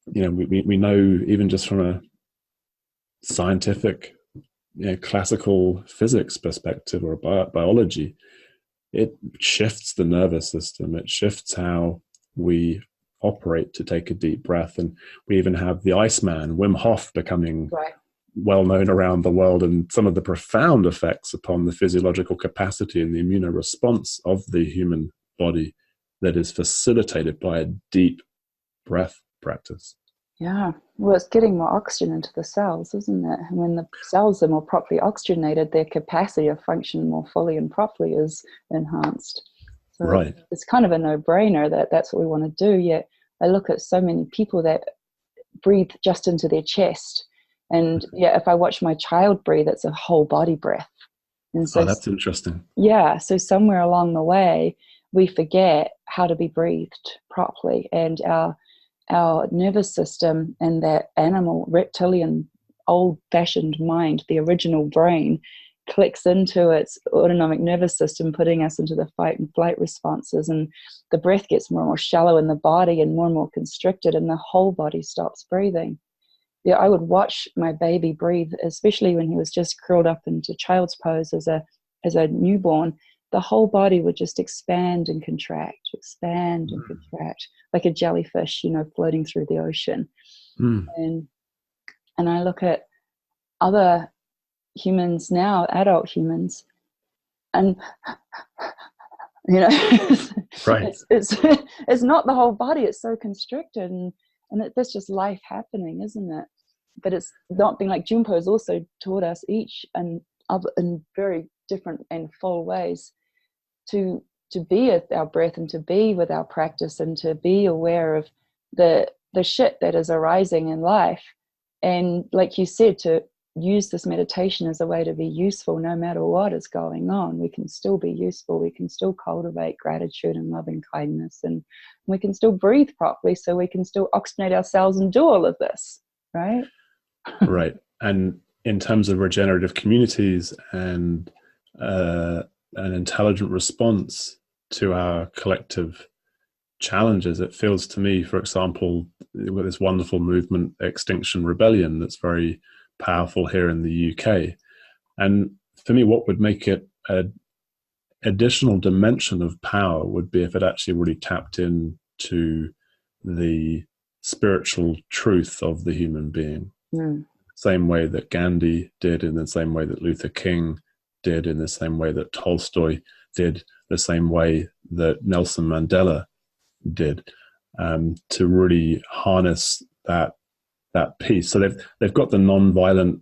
we know, even just from a scientific, classical physics perspective or biology, it shifts the nervous system. It shifts how we operate to take a deep breath. And we even have the Iceman, Wim Hof, becoming well known around the world, and some of the profound effects upon the physiological capacity and the immune response of the human body that is facilitated by a deep breath practice. Yeah, well, it's getting more oxygen into the cells, isn't it? And when the cells are more properly oxygenated, their capacity of function more fully and properly is enhanced. So it's kind of a no-brainer that that's what we want to do. Yet I look at so many people that breathe just into their chest. And if I watch my child breathe, it's a whole body breath. And so, that's interesting. Yeah, so somewhere along the way, we forget how to be breathed properly, and our nervous system and that animal, reptilian, old-fashioned mind, the original brain, clicks into its autonomic nervous system, putting us into the fight and flight responses, and the breath gets more and more shallow in the body and more constricted, and the whole body stops breathing. Yeah, I would watch my baby breathe, especially when he was just curled up into child's pose as a newborn. The whole body would just expand and contract, like a jellyfish, floating through the ocean. And I look at other humans now, adult humans, and it's not the whole body. It's so constricted, and that's just life happening, isn't it? But it's not being like JunPo has also taught us each and in very different and full ways to be at our breath and to be with our practice and to be aware of the shit that is arising in life. And like you said, to use this meditation as a way to be useful no matter what is going on. We can still be useful. We can still cultivate gratitude and loving kindness, and we can still breathe properly, so we can still oxygenate ourselves and do all of this, right? Right. And in terms of regenerative communities and an intelligent response to our collective challenges, it feels to me, for example, with this wonderful movement, Extinction Rebellion, that's very powerful here in the UK. And for me, what would make it an additional dimension of power would be if it actually really tapped into the spiritual truth of the human being. Same way that Gandhi did, in the same way that Luther King did, in the same way that Tolstoy did, the same way that Nelson Mandela did, to really harness that piece. So they've got the non-violent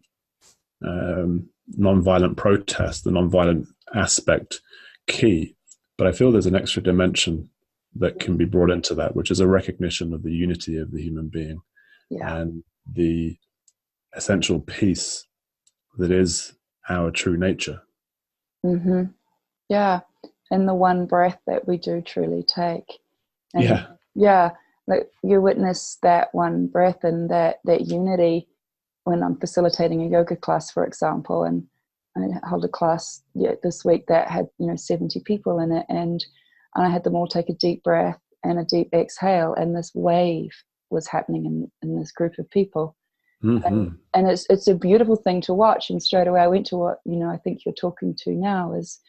protest, the non-violent aspect key, but I feel there's an extra dimension that can be brought into that, which is a recognition of the unity of the human being and the essential peace that is our true nature. Yeah, and the one breath that we do truly take. And like you witness that one breath and that unity when I'm facilitating a yoga class, for example, and I held a class this week that had 70 people in it, and I had them all take a deep breath and a deep exhale, and this wave was happening in this group of people. And it's a beautiful thing to watch. And straight away I went to what I think you're talking to now is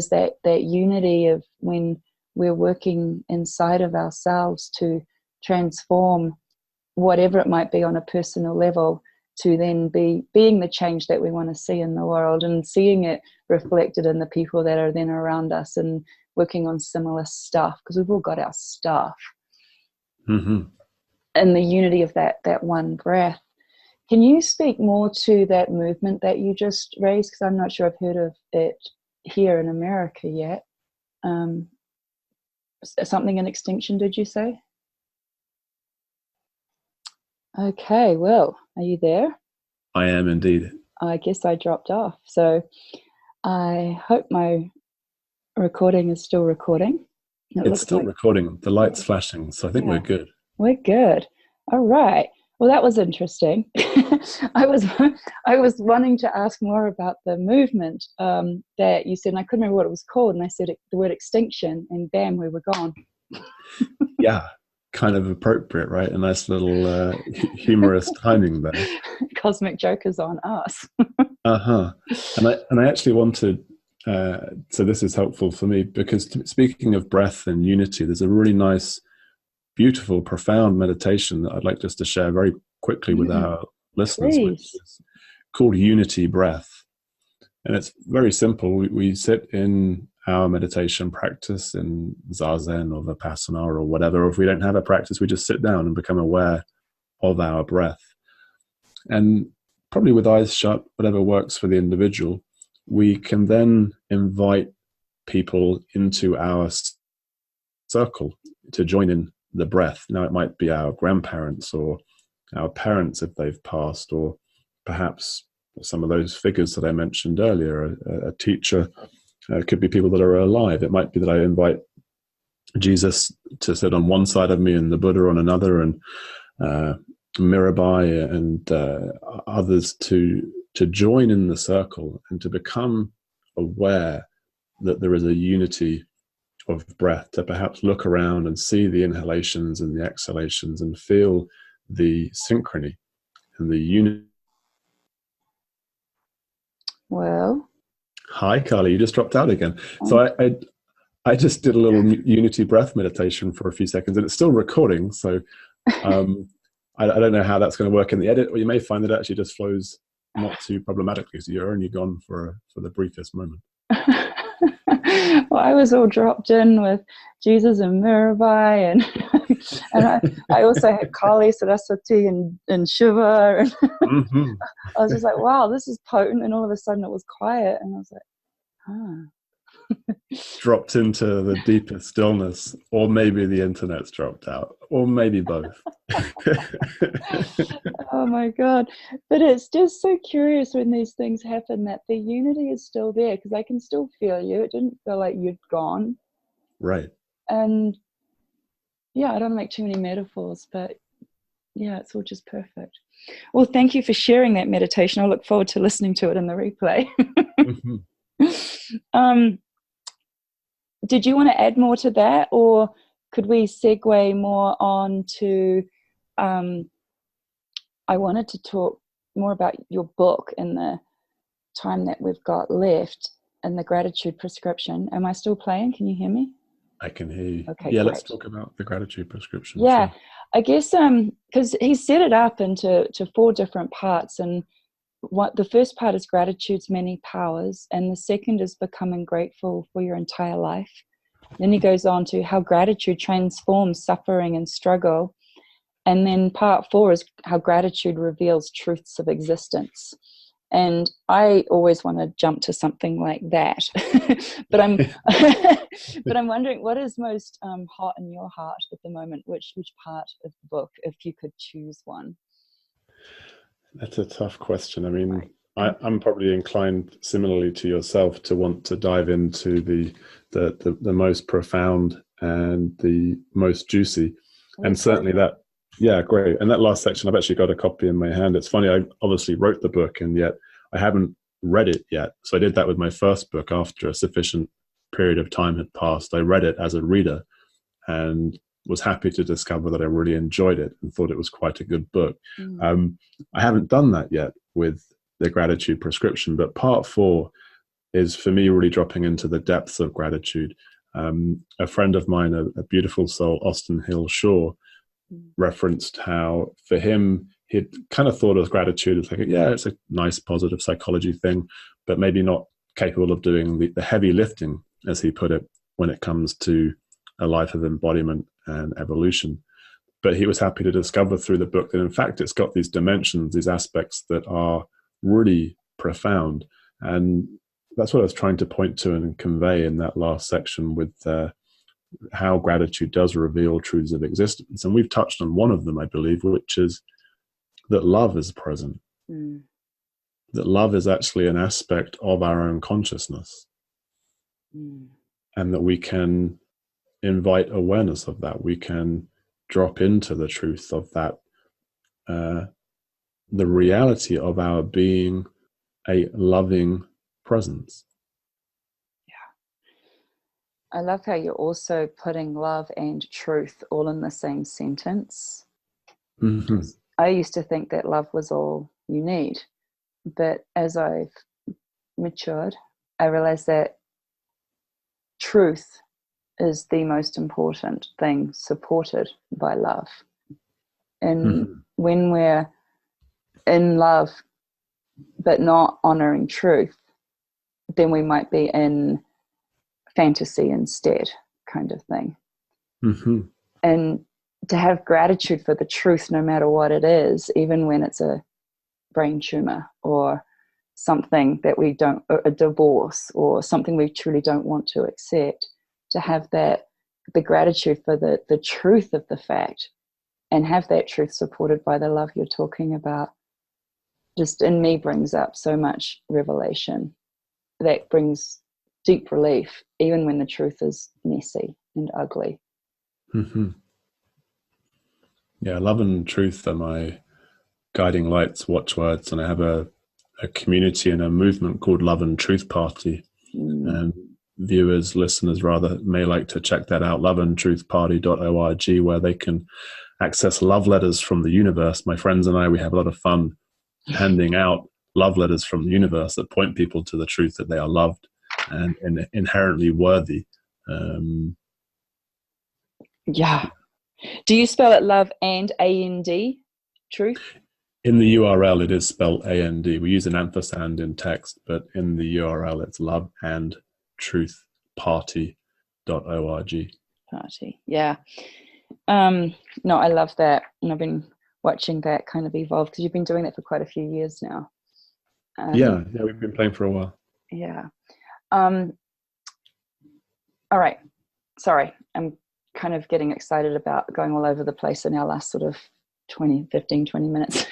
that unity of when we're working inside of ourselves to transform whatever it might be on a personal level, to then being the change that we want to see in the world, and seeing it reflected in the people that are then around us and working on similar stuff, because we've all got our stuff. And the unity of that one breath. Can you speak more to that movement that you just raised? Because I'm not sure I've heard of it here in America yet. Something in extinction, did you say? Okay, Will, are you there? I am indeed. I guess I dropped off. So I hope my recording is still recording. It's still recording. The light's flashing, so I think we're good. We're good. All right. Well, that was interesting. I was wanting to ask more about the movement that you said, and I couldn't remember what it was called, and I said the word extinction, and bam, we were gone. Yeah, kind of appropriate, right? A nice little humorous timing there. Cosmic jokers on us. And I actually wanted, so this is helpful for me, because speaking of breath and unity, there's a really nice, beautiful, profound meditation that I'd like just to share very quickly with our listeners, which is called Unity Breath. And it's very simple. We sit in our meditation practice in Zazen or Vipassana or whatever. Or if we don't have a practice, we just sit down and become aware of our breath. And probably with eyes shut, whatever works for the individual, we can then invite people into our circle to join in the breath. Now, it might be our grandparents or our parents if they've passed, or perhaps some of those figures that I mentioned earlier, a teacher. It could be people that are alive. It might be that I invite Jesus to sit on one side of me and the Buddha on another, and Mirabai and others to join in the circle and to become aware that there is a unity of breath, to perhaps look around and see the inhalations and the exhalations and feel the synchrony and the unity. Well, hi Carly, you just dropped out again. So I just did a little unity breath meditation for a few seconds, and it's still recording, so I don't know how that's going to work in the edit, or you may find that it actually just flows not too problematically, so you're only gone for the briefest moment. Well, I was all dropped in with Jesus and Mirabai, and I also had Kali, Saraswati, and Shiva, and I was just like, wow, this is potent, and all of a sudden it was quiet, and I was like, dropped into the deepest stillness, or maybe the internet's dropped out, or maybe both. Oh my God. But it's just so curious when these things happen that the unity is still there, because I can still feel you. It didn't feel like you'd gone. Right. And yeah, I don't want to make too many metaphors, but yeah, it's all just perfect. Well, thank you for sharing that meditation. I look forward to listening to it in the replay. Did you want to add more to that, or could we segue more on to I wanted to talk more about your book in the time that we've got left, and the gratitude prescription. Am I still playing? Can you hear me? I can hear you. Okay, yeah, great. Let's talk about the gratitude prescription. Yeah, sure. I guess because he set it up into 4 different parts, and the first part is gratitude's many powers, and the second is becoming grateful for your entire life. Then he goes on to how gratitude transforms suffering and struggle. And then part 4 is how gratitude reveals truths of existence. And I always want to jump to something like that. but I'm wondering, what is most hot in your heart at the moment? Which part of the book, if you could choose one? That's a tough question. I mean, I'm probably inclined, similarly to yourself, to want to dive into the most profound and the most juicy. And certainly that Yeah, great. And that last section, I've actually got a copy in my hand. It's funny, I obviously wrote the book and yet I haven't read it yet. So I did that with my first book after a sufficient period of time had passed. I read it as a reader and was happy to discover that I really enjoyed it and thought it was quite a good book. I haven't done that yet with the gratitude prescription, but part 4 is for me really dropping into the depths of gratitude. A friend of mine, a beautiful soul, Austin Hill Shaw, referenced how for him, he'd kind of thought of gratitude as like, yeah, it's a nice positive psychology thing, but maybe not capable of doing the heavy lifting, as he put it, when it comes to a life of embodiment and evolution. But he was happy to discover through the book that in fact it's got these dimensions, these aspects that are really profound. And that's what I was trying to point to and convey in that last section with how gratitude does reveal truths of existence. And we've touched on one of them, I believe, which is that love is present. That love is actually an aspect of our own consciousness. And that we can invite awareness of that. We can drop into the truth of that, the reality of our being a loving presence. I love how you're also putting love and truth all in the same sentence. I used to think that love was all you need, but as I've matured, I realized that truth is the most important thing, supported by love. And when we're in love but not honoring truth, then we might be in fantasy instead, kind of thing. And to have gratitude for the truth, no matter what it is, even when it's a brain tumor or something that we don't, a divorce or something we truly don't want to accept, to have that, the gratitude for the truth of the fact, and have that truth supported by the love you're talking about, just in me brings up so much revelation that brings deep relief, even when the truth is messy and ugly. Yeah, love and truth are my guiding lights, watchwords, and I have a community and a movement called Love and Truth Party. And viewers, listeners rather, may like to check that out, loveandtruthparty.org, where they can access love letters from the universe. My friends and I, we have a lot of fun handing out love letters from the universe that point people to the truth that they are loved and inherently worthy. Do you spell it love and A-N-D, truth? In the URL, it is spelled A-N-D. We use an ampersand in text, but in the URL, it's loveandtruthparty.org. Party, yeah. No, I love that. And I've been watching that kind of evolve, because you've been doing that for quite a few years now. Yeah, we've been playing for a while. Yeah. All right. Sorry, I'm kind of getting excited about going all over the place in our last sort of 20 minutes.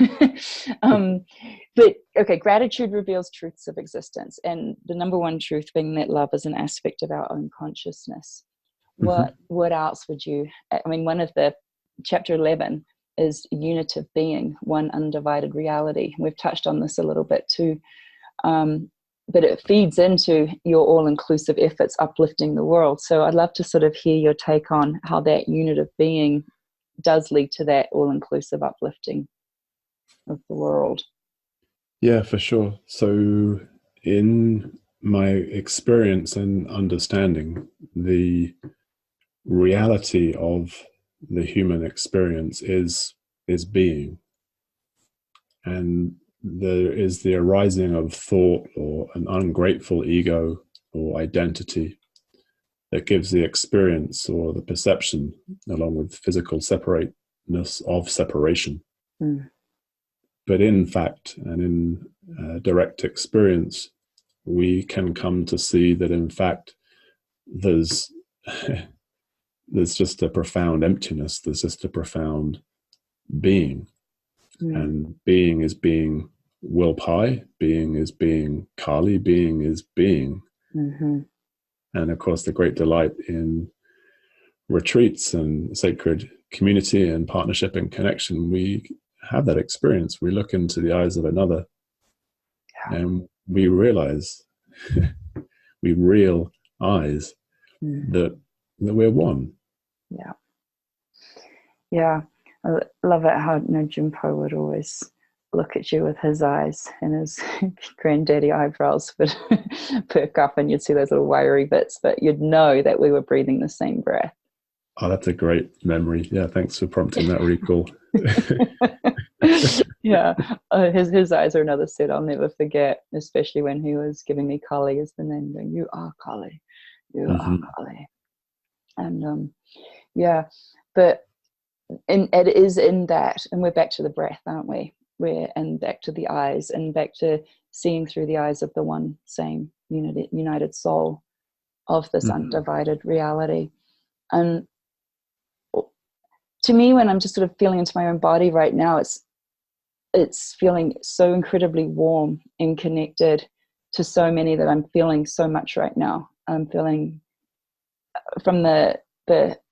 But okay, gratitude reveals truths of existence, and the number one truth being that love is an aspect of our own consciousness. What else would you, I mean, one of the chapter 11 is unitive being, one undivided reality. We've touched on this a little bit too, but it feeds into your all-inclusive efforts uplifting the world. So I'd love to sort of hear your take on how that unit of being does lead to that all-inclusive uplifting of the world. Yeah, for sure. So in my experience and understanding, the reality of the human experience is being. And there is the arising of thought or an ungrateful ego or identity that gives the experience or the perception, along with physical separateness, of separation. But in fact, and in direct experience, we can come to see that in fact there's just a profound emptiness, there's just a profound being. And being is being Will Pye, being is being Kali, being is being. And of course, the great delight in retreats and sacred community and partnership and connection, we have that experience. We look into the eyes of another, and we realize, we realize that we're one. Yeah. Yeah. I love it how JunPo would always look at you with his eyes, and his granddaddy eyebrows would perk up, and you'd see those little wiry bits, but you'd know that we were breathing the same breath. Oh, that's a great memory. Yeah, thanks for prompting that recall. Yeah, his eyes are another set I'll never forget, especially when he was giving me Kali as the name, going, "You are Kali, you are Kali." And yeah, but it is in that, and we're back to the breath, aren't we? And back to the eyes, and back to seeing through the eyes of the one same united soul of this undivided reality. And to me, when I'm just sort of feeling into my own body right now, it's feeling so incredibly warm and connected to so many that I'm feeling so much right now. I'm feeling from the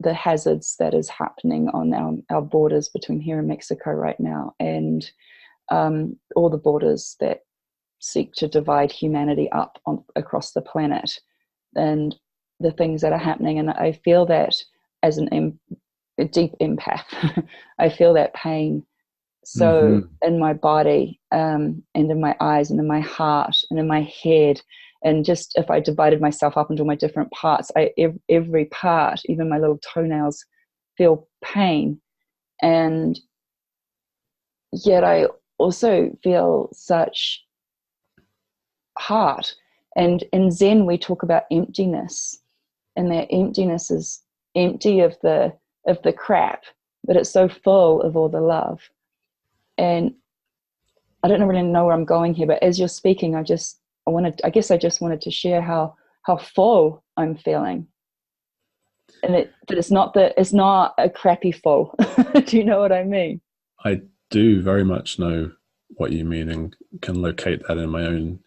hazards that is happening on our borders between here and Mexico right now, and all the borders that seek to divide humanity up across the planet, and the things that are happening. And I feel that as a deep empath. I feel that pain so in my body, and in my eyes, and in my heart, and in my head. And just if I divided myself up into my different parts, every part, even my little toenails, feel pain. And yet I also feel such heart. And in Zen, we talk about emptiness, and that emptiness is empty of the crap, but it's so full of all the love. And I don't really know where I'm going here, but as you're speaking, I just wanted to share how full I'm feeling, and that it's not a crappy full. Do you know what I mean? I do very much know what you mean, and can locate that in my own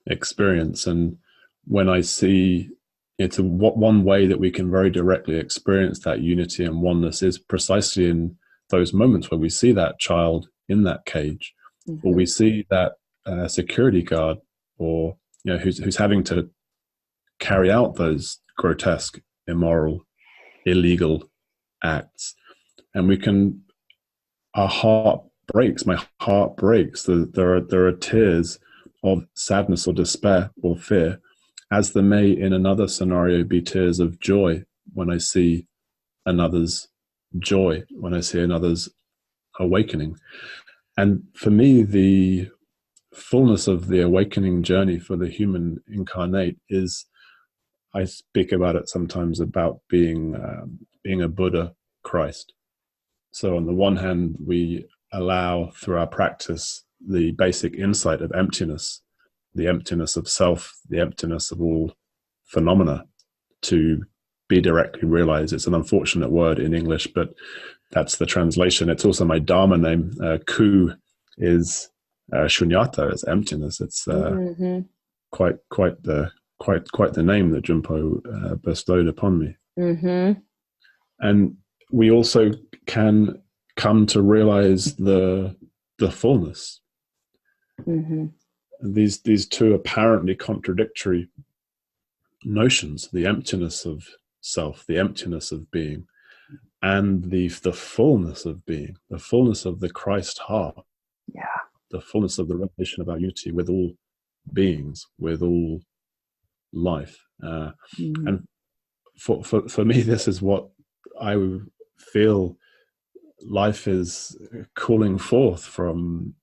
experience. And when I see it's one way that we can very directly experience that unity and oneness is precisely in those moments where we see that child in that cage, or we see that security guard, or who's having to carry out those grotesque, immoral, illegal acts, and our heart breaks. My heart breaks. There are tears of sadness or despair or fear, as there may in another scenario be tears of joy when I see another's joy, when I see another's awakening. And for me, the fullness of the awakening journey for the human incarnate is, I speak about it sometimes, about being a Buddha Christ. So on the one hand, we allow through our practice the basic insight of emptiness, the emptiness of self, the emptiness of all phenomena, to be directly realized. It's an unfortunate word in English, but that's the translation. It's also my Dharma name. Ku is shunyata, it's emptiness. It's quite the name that JunPo bestowed upon me. And we also can come to realize the fullness. These two apparently contradictory notions, the emptiness of self, the emptiness of being, and the fullness of being, the fullness of the Christ heart, the fullness of the revelation of our unity with all beings, with all life. And for me, this is what I feel life is calling forth from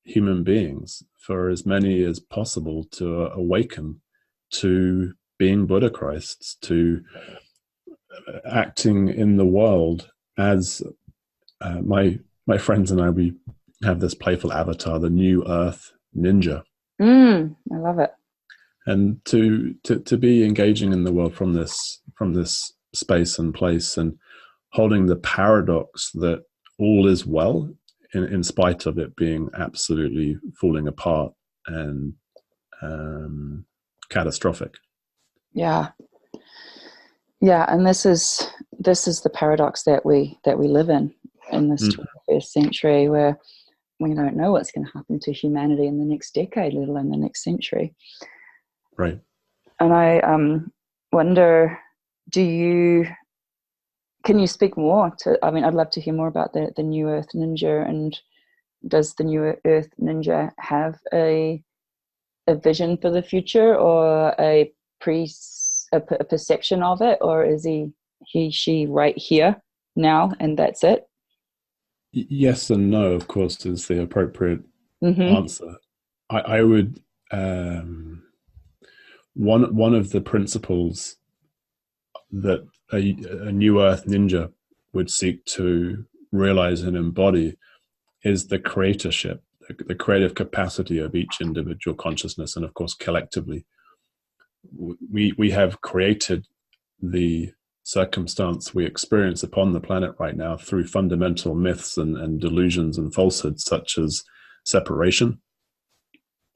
human beings, for as many as possible to awaken to being Buddha Christs, to acting in the world as my friends and I, we have this playful avatar, the New Earth Ninja. I love it. And to be engaging in the world from this space and place, and holding the paradox that all is well in spite of it being absolutely falling apart and catastrophic. Yeah, and this is this is the paradox that we live in this 21st century, where we don't know what's going to happen to humanity in the next decade, let alone the next century. Right. And I wonder, can you speak more to, I mean, I'd love to hear more about the New Earth Ninja, and does the New Earth Ninja have a vision for the future, or a perception of it, or is she right here now and that's it? Yes and no, of course, is the appropriate answer. I would one of the principles that a New Earth Ninja would seek to realize and embody is the creatorship, the creative capacity of each individual consciousness, and of course collectively. We have created the circumstance we experience upon the planet right now through fundamental myths and delusions and falsehoods, such as separation,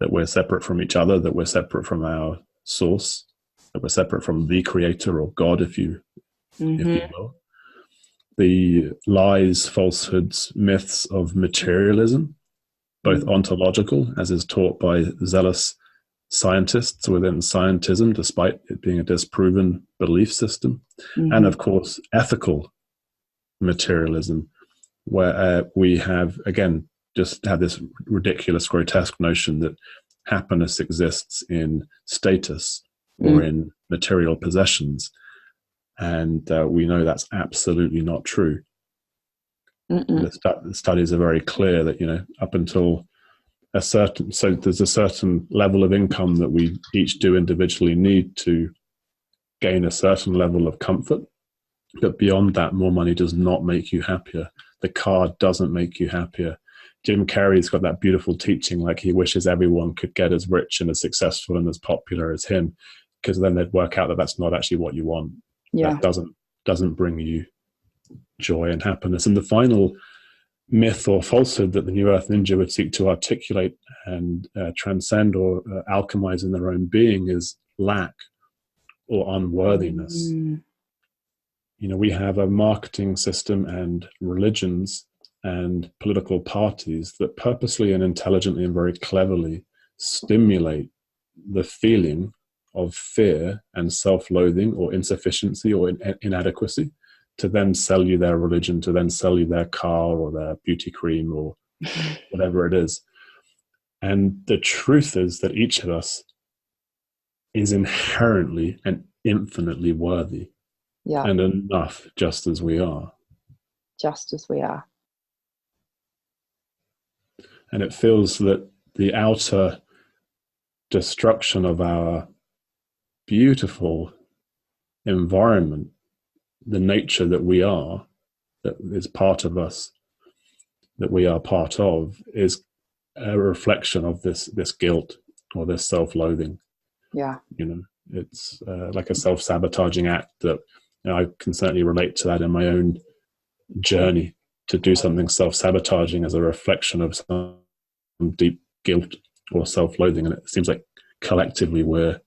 that we're separate from each other, that we're separate from our source, that we're separate from the creator, or God, if you will. The lies, falsehoods, myths of materialism, both ontological, as is taught by zealous scientists within scientism, despite it being a disproven belief system, and of course ethical materialism, where we have, again, just have this ridiculous, grotesque notion that happiness exists in status or in material possessions, and we know that's absolutely not true. The studies are very clear that, up until there's a certain level of income that we each do individually need to gain a certain level of comfort. But beyond that, more money does not make you happier. The car doesn't make you happier. Jim Carrey's got that beautiful teaching, like he wishes everyone could get as rich and as successful and as popular as him, because then they'd work out that that's not actually what you want. Yeah. That doesn't bring you joy and happiness. And the final myth or falsehood that the New Earth Ninja would seek to articulate and transcend or alchemize in their own being is lack or unworthiness. We have a marketing system and religions and political parties that purposely and intelligently and very cleverly stimulate the feeling of fear and self-loathing or insufficiency or inadequacy, to then sell you their religion, to then sell you their car or their beauty cream or whatever it is. And the truth is that each of us is inherently and infinitely worthy, and enough just as we are. Just as we are. And it feels that the outer destruction of our beautiful environment, the nature that we are, that is part of us, that we are part of, is a reflection of this guilt or this self-loathing. It's like a self-sabotaging act that I can certainly relate to that in my own journey, to do something self-sabotaging as a reflection of some deep guilt or self-loathing. And it seems like collectively we're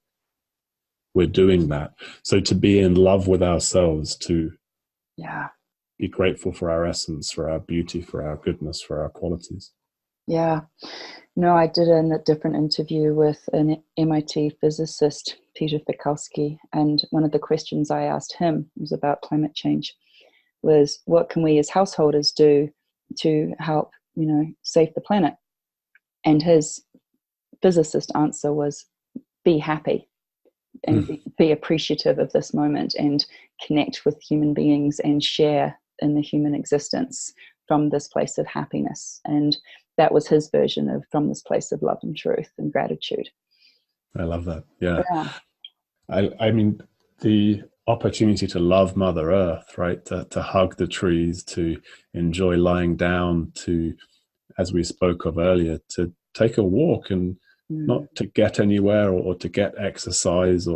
doing that. So to be in love with ourselves, to be grateful for our essence, for our beauty, for our goodness, for our qualities. I did a different interview with an MIT physicist, Peter Fikowski, and one of the questions I asked him was about climate change, was what can we as householders do to help, save the planet? And his physicist answer was, be happy and be appreciative of this moment and connect with human beings and share in the human existence from this place of happiness. And that was his version of from this place of love and truth and gratitude. I love that. Yeah. I mean, the opportunity to love Mother Earth, right? To hug the trees, to enjoy lying down, to, as we spoke of earlier, to take a walk, and not to get anywhere or to get exercise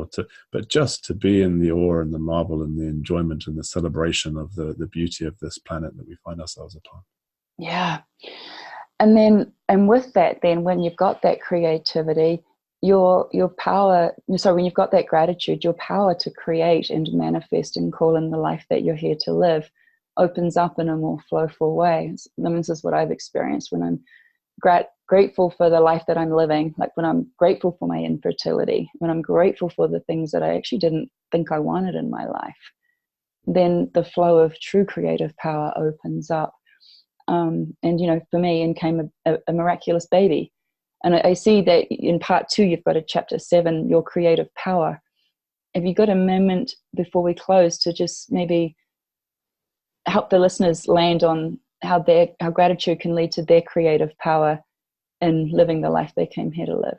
but just to be in the awe and the marvel and the enjoyment and the celebration of the beauty of this planet that we find ourselves upon. Yeah. And with that, then when you've got that creativity, your power, so when you've got that gratitude, your power to create and manifest and call in the life that you're here to live opens up in a more flowful way. This is what I've experienced when I'm grateful for the life that I'm living, like when I'm grateful for my infertility, when I'm grateful for the things that I actually didn't think I wanted in my life, then the flow of true creative power opens up. And, for me, in came a miraculous baby. And I see that in part 2, you've got a chapter 7, your creative power. Have you got a moment before we close to just maybe help the listeners land on how gratitude can lead to their creative power in living the life they came here to live?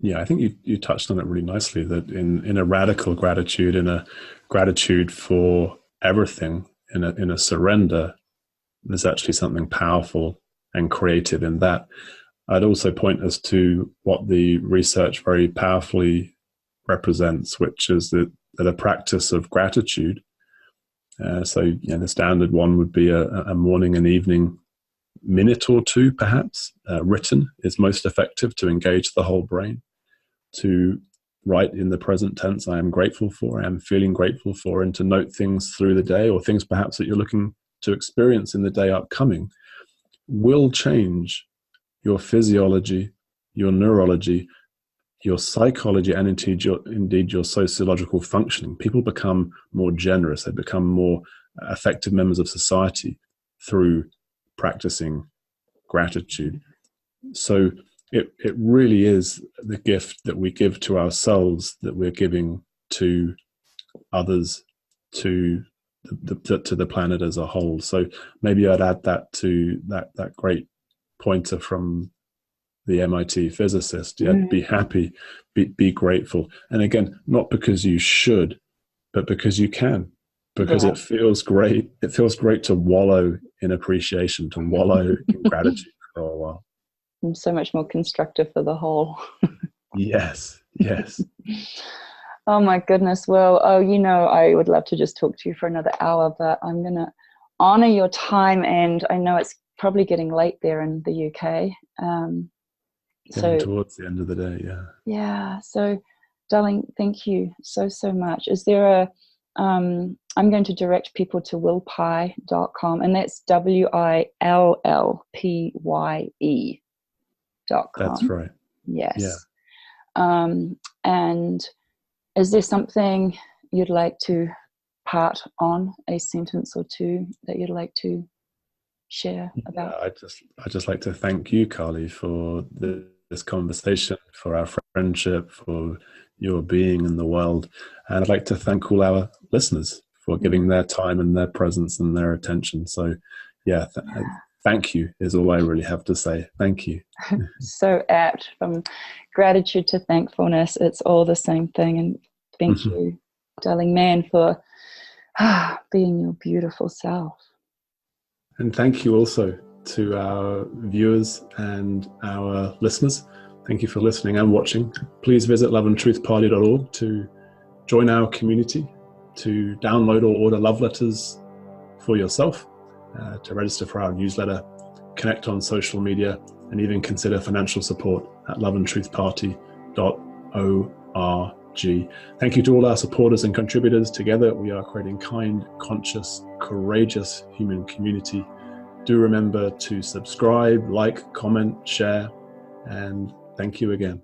Yeah, I think you touched on it really nicely, that in a radical gratitude, in a gratitude for everything, in a surrender, there's actually something powerful and creative in that. I'd also point us to what the research very powerfully represents, which is that a practice of gratitude. So the standard one would be a morning and evening minute or two, perhaps, written is most effective to engage the whole brain. To write in the present tense, I am grateful for, I am feeling grateful for, and to note things through the day, or things perhaps that you're looking to experience in the day upcoming, will change your physiology, your neurology, your psychology, and indeed your sociological functioning. People become more generous, they become more effective members of society through practicing gratitude. So it really is the gift that we give to ourselves that we're giving to others, to the planet as a whole. So maybe I'd add that to that great pointer from the MIT physicist. Yeah, be happy, be grateful. And again, not because you should, but because you can, because it feels great. It feels great to wallow in appreciation, to wallow in gratitude for a while. And so much more constructive for the whole. Yes. Oh my goodness. Well, I would love to just talk to you for another hour, but I'm going to honor your time. And I know it's probably getting late there in the UK. So towards the end of the day, yeah. So, darling, thank you so much. Is there I'm going to direct people to willpye.com, and that's WILLPYE.com. That's right. Yes. Yeah. And is there something you'd like to part on, a sentence or two that you'd like to share about? I'd just like to thank you, Carly, for this conversation, for our friendship, for your being in the world. And I'd like to thank all our listeners for giving their time and their presence and their attention. So thank you is all I really have to say. Thank you. So apt. From gratitude to thankfulness, it's all the same thing. And thank you, darling man, for being your beautiful self. And thank you also to our viewers and our listeners. Thank you for listening and watching. Please visit loveandtruthparty.org to join our community, to download or order love letters for yourself, to register for our newsletter, connect on social media, and even consider financial support at loveandtruthparty.org. Thank you to all our supporters and contributors. Together we are creating kind, conscious, courageous human community. Do remember to subscribe, like, comment, share, and thank you again.